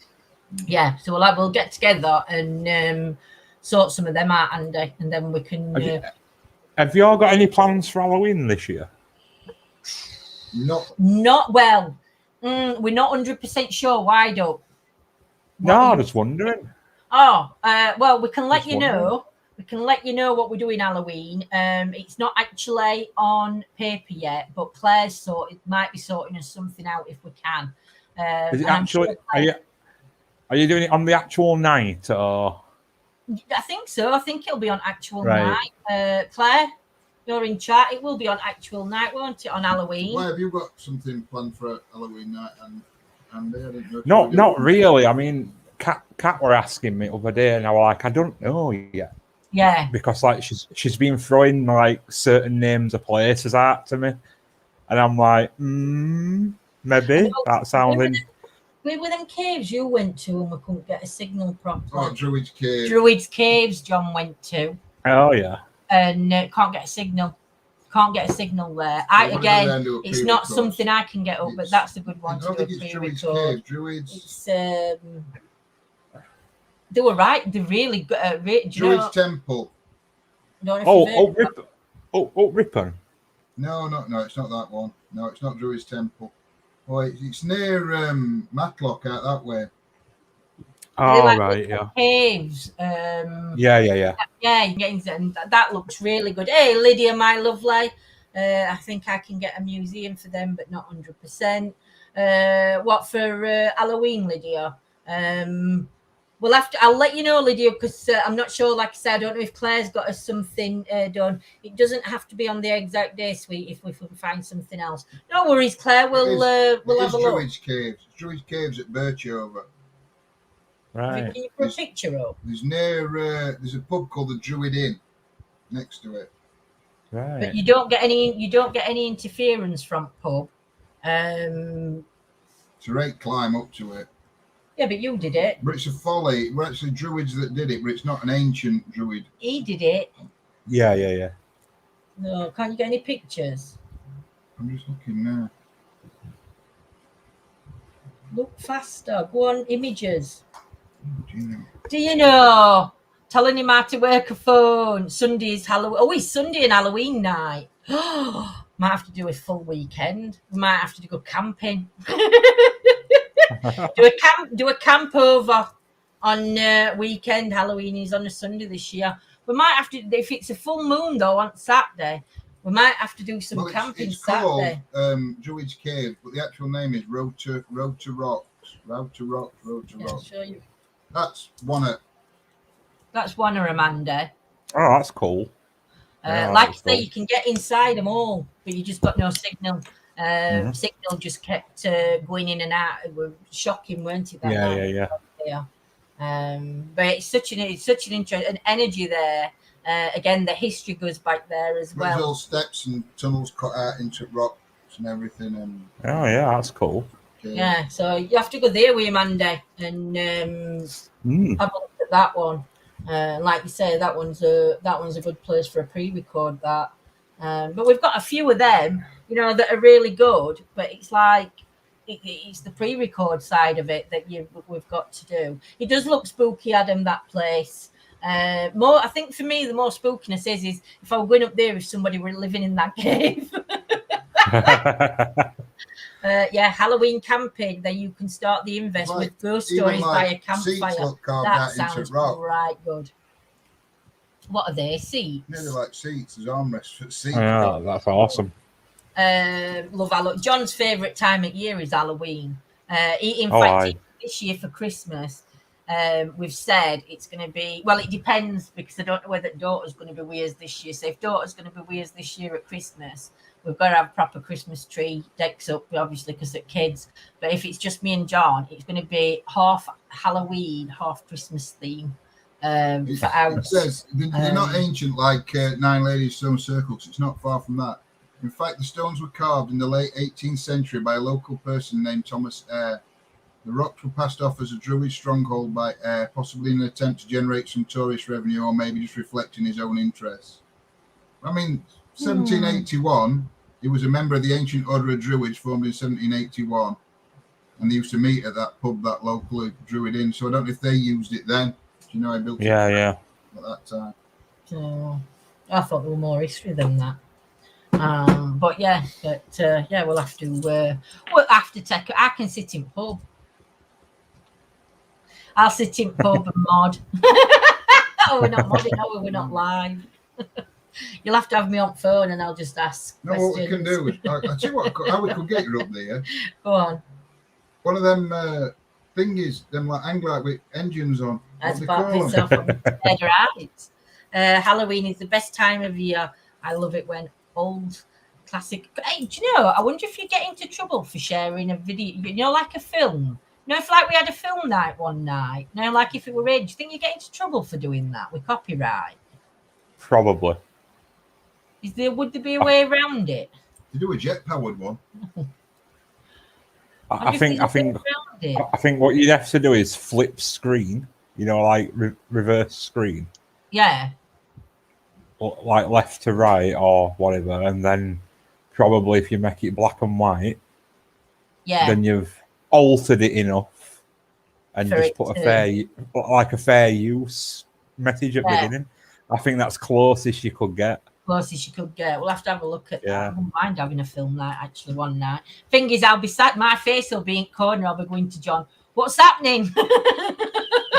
Yeah, so we'll get together and sort some of them out, Andy, and then we can. Have you all got any plans for Halloween this year? Not well. We're not 100% sure. Why don't? I'm just wondering. Oh, well, we can let you know. We can let you know what we're doing Halloween. It's not actually on paper yet, but Claire's might be sorting us something out if we can. Is it actually? Are you doing it on the actual night, or? I think so. I think it'll be on actual night. Claire, you're in chat. It will be on actual night, won't it? On Halloween. Why have you got something planned for Halloween night? And Andy? I didn't know if No, you did. not really. I mean, Kat were asking me the other day, and I was like, I don't know yet. Yeah. Because like she's been throwing like certain names of places out to me, and I'm like, maybe that sounding. Where were them caves you went to and we couldn't get a signal properly? Oh, Druid's Cave. Druid's Caves John went to. Oh yeah. And can't get a signal. Can't get a signal there. It's not something I can get up, but that's a good one to do a pre-record. Druid's. They were right. They're really good. Druid's Temple. Ripon. No, it's not that one. No, it's not Druid's Temple. Oh, it's near Matlock out that way. Oh, right, yeah. Caves. Yeah. Yeah, and that looks really good. Hey, Lydia, my lovely. I think I can get a museum for them, but not 100%. What for Halloween, Lydia? I'll let you know, Lydia, because I'm not sure. Like I said, I don't know if Claire's got us something done. It doesn't have to be on the exact day, sweet. If we can find something else, no worries, Claire. We'll have a look. Druid's Caves. Druid's Caves at Birchover. Right. Can you put a picture up? There's a pub called the Druid Inn next to it. Right. But you don't get any interference from pub. It's a great climb up to it. Yeah, but you did it. But it's a folly. Well, it's the Druids that did it, but it's not an ancient Druid. He did it. Yeah. No, can't you get any pictures? I'm just looking now. Look faster. Go on, images. Do you know? Telling him how to work a phone. Sunday's Halloween. Oh, it's Sunday and Halloween night. Might have to do a full weekend. We might have to go camping. do a camp over on weekend. Halloween is on a Sunday this year. We might have to, if it's a full moon though on Saturday, we might have to do some camping Saturday. It's called Druid's Cave, but the actual name is Road to Rocks. Sure you. That's one of Amanda. Oh, that's cool. Like I say, you can get inside them all, but you just got no signal. Signal just kept going in and out. It was shocking, weren't it? Yeah. But it's such an interesting energy there. Again, the history goes back there as well. There's all steps and tunnels cut out into rocks and everything. And oh yeah, that's cool. Yeah, so you have to go there with Monday and have a look at that one. Like you say, that one's a good place for a pre-record. That, but we've got a few of them, that are really good. But it's like it's the pre-record side of it that we've got to do. It does look spooky, Adam. That place. More, I think for me, the more spookiness is if I were going up there, if somebody were living in that cave. Halloween camping. Then you can start the invest with ghost stories by a campfire. That sounds right good. What are they? Seats? Yeah, they're like seats. There's armrests for seats. Yeah, that's awesome. Love Halloween. John's favourite time of year is Halloween. This year for Christmas, we've said it's going to be. Well, it depends because I don't know whether daughter's going to be with us this year. So if daughter's going to be with us this year at Christmas, we've got to have a proper Christmas tree decks up, obviously, because they're kids. But if it's just me and John, it's going to be half Halloween, half Christmas theme. For ours. It says they're not ancient like Nine Ladies Stone Circles. It's not far from that. In fact, the stones were carved in the late 18th century by a local person named Thomas Eyre. The rocks were passed off as a Druid stronghold by Eyre, possibly in an attempt to generate some tourist revenue or maybe just reflecting his own interests. 1781, he was a member of the ancient Order of Druids formed in 1781, and they used to meet at that pub, that local Druid Inn. So I don't know if they used it then. Do you know I built it at that time? So I thought there were more history than that. We'll have to take. I can sit in pub. I'll sit in pub and mod. We're not modding. No, we're not live. You'll have to have me on phone, and I'll just ask. No, questions. What we can do is, I tell you what, how we could get you up there. Go on. One of them thingies, them like Anglo with engines on. That's about myself on the right. Halloween is the best time of year. I love it when old Classic. Hey, do you know, I wonder if you get into trouble for sharing a video, you know, like a film. You know, if like we had a film night one night, you know, like if it were red, do you think you get into trouble for doing that with copyright? Probably. Would there be a way around it? To do a jet-powered one. I think what you'd have to do is flip screen, you know, like reverse screen. Yeah. Or like left to right or whatever, and then probably if you make it black and white, then you've altered it enough and just put a fair use message at the beginning. I think that's closest you could get. We'll have to have a look at that. I wouldn't mind having a film night actually one night. Thing is, I'll be sat, my face will be in corner. I'll be going to John, what's happening?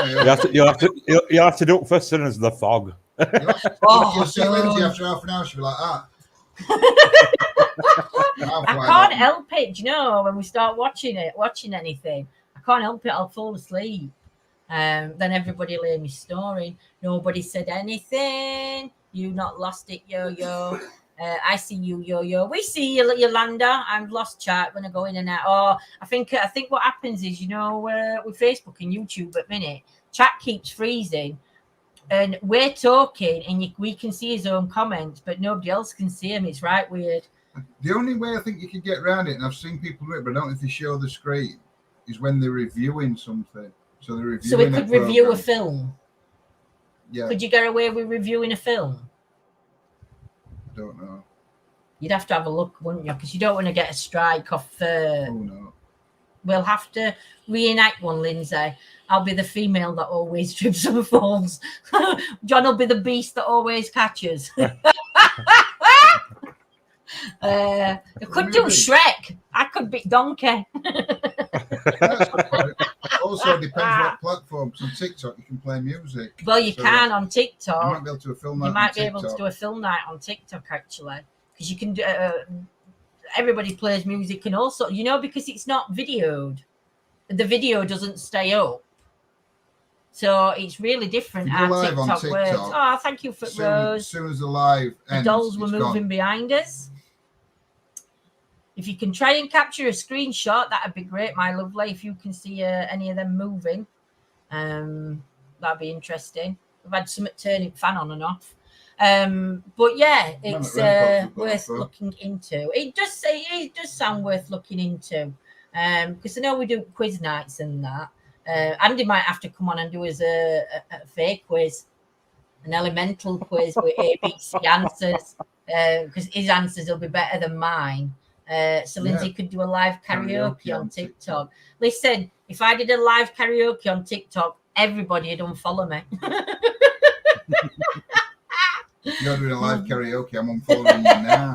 You'll have to do it first soon as the fog. You'll see Lindsay after half an hour, she'll be like that. I can't help it. Do you know, when we start watching anything, I can't help it. I'll fall asleep. Then everybody will hear me snoring. Nobody said anything. You not lost it, Yo-Yo. I see you, Yo-Yo. We see you, Yolanda. I've lost chat when I go in and out. Oh, I think what happens is, you know, with Facebook and YouTube at minute, chat keeps freezing. And we're talking and we can see his own comments, but nobody else can see him. It's right weird. The only way I think you can get around it, and I've seen people do it, but I don't know if they show the screen, is when they're reviewing something. So they're reviewing. So we could review a film. Yeah. Could you get away with reviewing a film? I don't know. You'd have to have a look, wouldn't you? Because you don't want to get a strike off. Oh no. We'll have to reenact one, Lindsay. I'll be the female that always trips and falls. John will be the beast that always catches. I could do Shrek. I could be Donkey. Also depends what platform. On TikTok you can play music. Well, you can on TikTok. You might be able to do a film night. You might be able to do a film night on TikTok actually, because you can do. Everybody plays music, and also, you know, because it's not videoed, the video doesn't stay up. So it's really different. Our TikTok works. Oh, thank you for Rose. As soon as the live ends, the dolls were moving behind us. If you can try and capture a screenshot, that'd be great, my lovely. If you can see any of them moving, that'd be interesting. We've had some turning fan on and off. But yeah, it's worth looking into. It does sound worth looking into. Because I know we do quiz nights and that. Andy might have to come on and do us a fake quiz, an elemental quiz with ABC answers, because his answers will be better than mine. So Lindsay could do a live karaoke on TikTok. Listen, if I did a live karaoke on TikTok, everybody would unfollow me. You're doing a live karaoke, I'm unfollowing you now.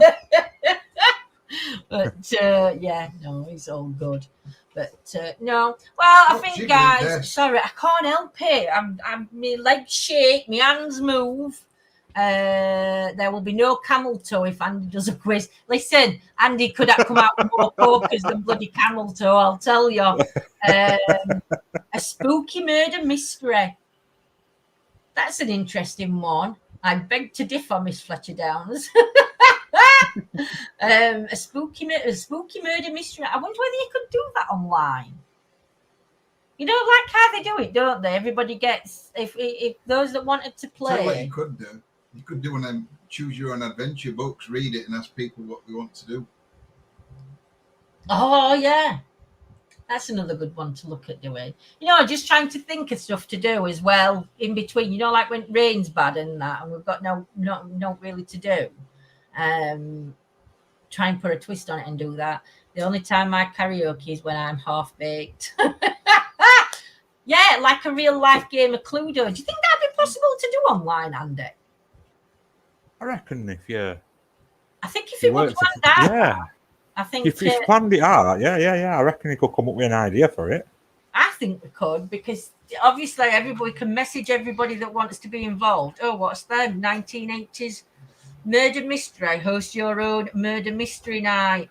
But yeah, no, it's all good. But no, well, I think, guys, sorry, I can't help it. I'm my legs shake, my hands move. There will be no camel toe if Andy does a quiz. Listen, Andy could have come out with more pokers than bloody camel toe, I'll tell you. A spooky murder mystery. That's an interesting one. I beg to differ, Miss Fletcher Downs. A spooky murder mystery. I wonder whether you could do that online. You know, like how they do it, don't they? Everybody gets, if those that wanted to play. Tell what you could do. You could do one of them choose your own adventure books, read it, and ask people what we want to do. Oh yeah, that's another good one to look at doing. You know, just trying to think of stuff to do as well in between. You know, like when rain's bad and that, and we've got no really to do. Try and put a twist on it and do that. The only time I karaoke is when I'm half baked. Yeah, like a real life game of Cluedo. Do you think that'd be possible to do online, Andy? I reckon I think if it was like that, yeah. I think if you planned it out, yeah. I reckon you could come up with an idea for it. I think we could, because obviously everybody can message everybody that wants to be involved. Oh, what's them? 1980s murder mystery. Host your own murder mystery night.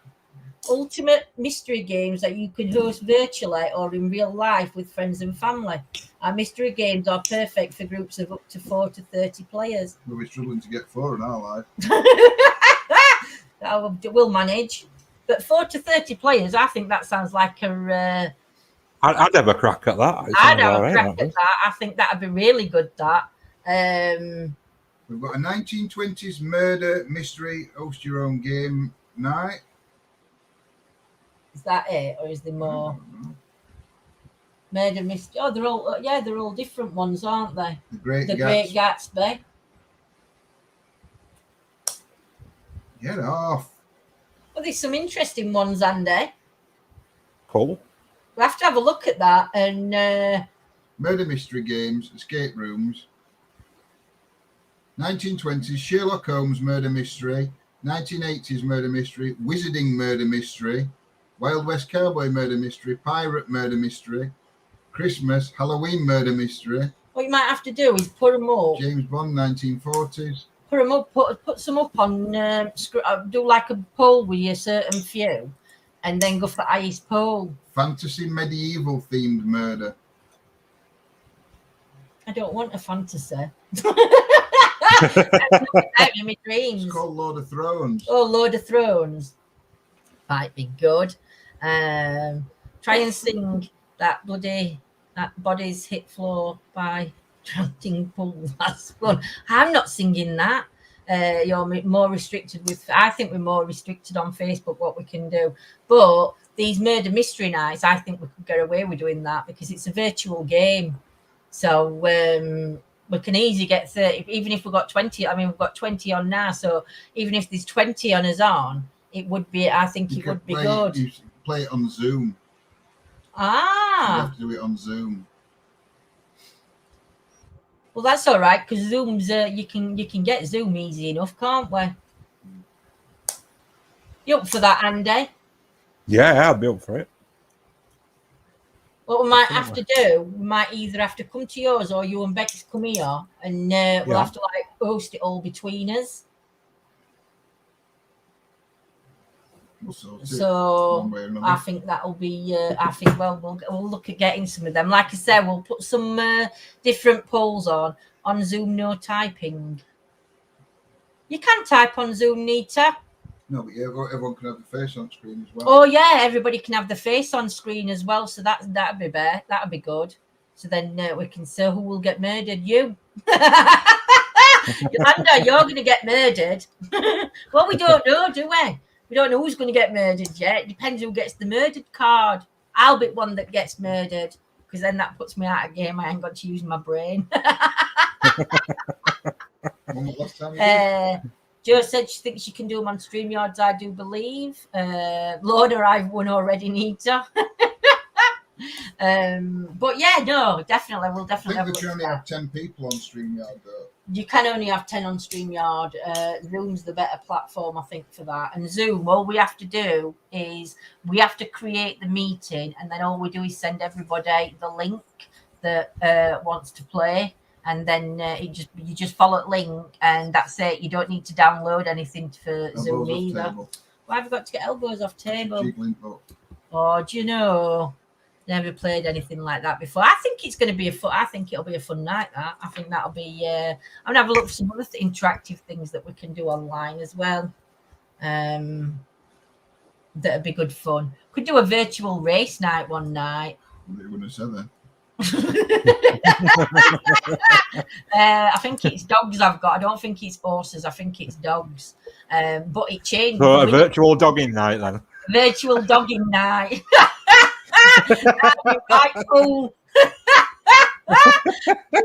Ultimate mystery games that you can host virtually or in real life with friends and family. Our mystery games are perfect for groups of up to 4 to 30 players. We'll be struggling to get 4 in our life. that we'll manage. But 4 to 30 players, I think that sounds like a. I'd have a crack at that. I'd have a crack at that. I think that'd be really good. That. We've got a 1920s murder mystery host your own game night. Is that it, or is there more? Murder mystery. Oh, they're all different ones, aren't they? The Great Great Gatsby. Get off. Well, there's some interesting ones, Andy. Cool. We'll have to have a look at that. And murder mystery games, escape rooms. 1920s Sherlock Holmes murder mystery. 1980s murder mystery. Wizarding murder mystery. Wild West Cowboy murder mystery. Pirate murder mystery. Christmas, Halloween murder mystery. What you might have to do is put them up. James Bond, 1940s. Put them up. Put some up on. Do like a poll with a certain few, and then go for the highest poll. Fantasy medieval themed murder. I don't want a fantasy. That's not out in my dreams. It's called Lord of Thrones. Oh, Lord of Thrones. Might be good. Try and sing that Bodies Hit Floor by Drowning Pool. That's fun. I'm not singing that. You're more restricted with. I think we're more restricted on Facebook what we can do. But these murder mystery nights, I think we could get away with doing that because it's a virtual game. So we can easily get 30, even if we've got 20. I mean, we've got 20 on now. So even if there's 20 on us on, it would be. I think it would be good. You play it on Zoom. You have to do it on Zoom. Well, that's all right because Zoom's you can get Zoom easy enough, can't we? You up for that, Andy? Yeah, I'll be up for it. What we might have to do, we might either have to come to yours or you and Becky come here, and we'll have to like host it all between us. So I think that'll be. I think we'll look at getting some of them. Like I said, we'll put some different polls on Zoom. No typing. You can type on Zoom, Nita. No, but yeah, everyone can have the face on screen as well. Oh yeah, everybody can have the face on screen as well. So that'd be better. That'd be good. So then we can see who will get murdered. You. Yolanda, you're going to get murdered. Well, we don't know, do we? We don't know who's going to get murdered yet. It depends who gets the murdered card. I'll be one that gets murdered because then that puts me out of game. I ain't got to use my brain. Jo said she thinks she can do them on StreamYards, I do believe. Lorna, I've won already, Nita. But yeah, no, definitely. We'll definitely I think we can only have 10 people on StreamYard, though. You can only have 10 on StreamYard. Zoom's the better platform, I think, for that. And Zoom, all we have to do is we have to create the meeting, and then all we do is send everybody the link that wants to play. And then you just follow the link, and that's it. You don't need to download anything for Zoom either. Why have I got to get elbows off table? Oh, do you know? Never played anything like that before. I think it's going to be I think it'll be a fun night. That I think that'll be. I'm gonna have a look for some other interactive things that we can do online as well. That'd be good fun. Could do a virtual race night one night. You wouldn't have said that. I think it's dogs I've got. I don't think it's horses. I think it's dogs. But it changed. So a virtual dogging night then. Virtual dogging night. That'd be quite cool.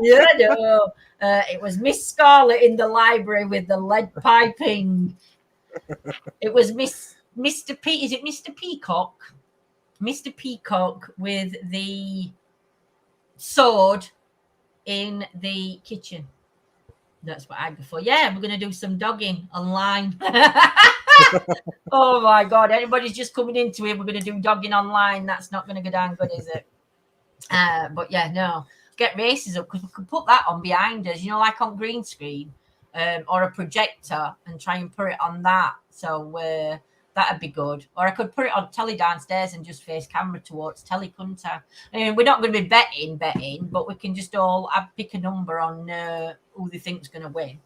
Yeah, no. It was Miss Scarlett in the library with the lead piping. It was Mr. P. Is it Mr. Peacock? Mr. Peacock with the sword in the kitchen. That's what I'd go for. Yeah, we're going to do some dogging online. Oh my God, anybody's just coming into it, we're going to do dogging online. That's not going to go down good, is it? But yeah, no. Get races up because we could put that on behind us, you know, like on green screen or a projector and try and put it on that. So that'd be good. Or I could put it on telly downstairs and just face camera towards telly, couldn't I? I mean, we're not going to be betting, but we can just all pick a number on who they think's going to win.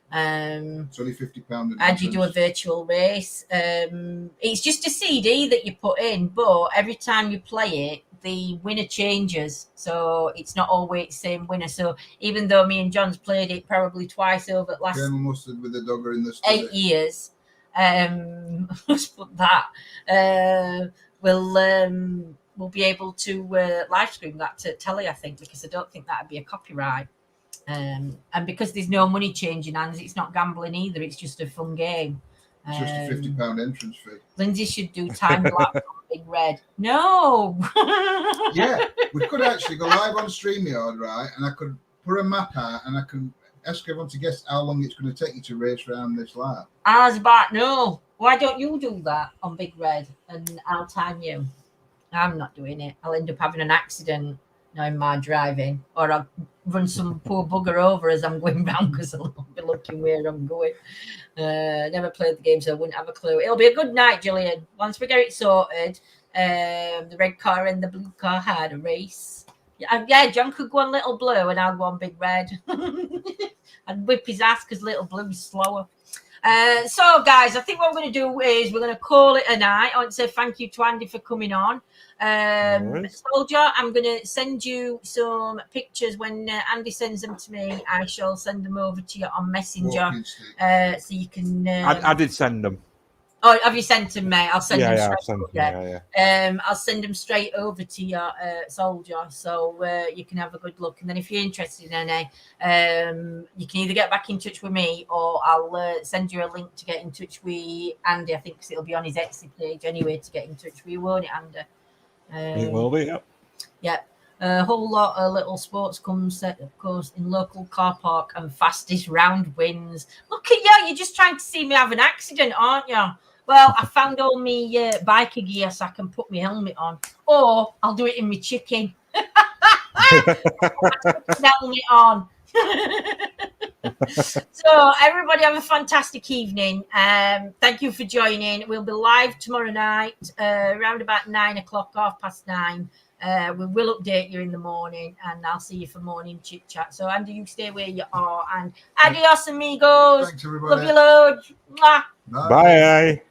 It's only £50. And you do a virtual race. It's just a CD that you put in, but every time you play it, the winner changes. So it's not always the same winner. So even though me and John's played it probably twice over the last Colonel Mustard with the dogger in the study. 8 years, let's put that. We'll be able to live stream that to telly, I think, because I don't think that'd be a copyright. And because there's no money changing hands, it's not gambling either. It's just a fun game. It's just a £50 entrance fee. Lindsay should do time lapse on Big Red. No. Yeah, we could actually go live on StreamYard, right? And I could put a map out and I could ask everyone to guess how long it's going to take you to race around this lap. I was about, no. Why don't you do that on Big Red and I'll time you? I'm not doing it. I'll end up having an accident knowing my driving, or I'll run some poor bugger over as I'm going round because I'll be looking where I'm going. Never played the game, so I wouldn't have a clue. It'll be a good night, Gillian. Once we get it sorted, the red car and the blue car had a race. Yeah, John could go on Little Blue and I'll go on Big Red. And whip his ass because Little Blue's slower. So, guys, I think what we're going to do is we're going to call it a night. I want to say thank you to Andy for coming on. Soldier, I'm going to send you some pictures. When Andy sends them to me, I shall send them over to you on Messenger. So you can... I did send them. Oh, have you sent them, mate? I'll send them straight. I'll send them straight over to your Soldier, so you can have a good look. And then if you're interested in any, you can either get back in touch with me, or I'll send you a link to get in touch with Andy. I think 'cause it'll be on his Etsy page anyway to get in touch with you, won't it, Andy? It will be, yep. Yep. A whole lot of little sports comes set, of course, in local car park, and fastest round wins. Look at you, you're just trying to see me have an accident, aren't you? Well, I found all my biker gear so I can put my helmet on. Or I'll do it in my chicken. Helmet on. So, everybody have a fantastic evening. Thank you for joining. We'll be live tomorrow night, around about 9 o'clock, 9:30. We will update you in the morning, and I'll see you for morning chit chat. So, Andy, you stay where you are, and adios, amigos. Thanks, everybody. Love you loads. Mwah. Bye.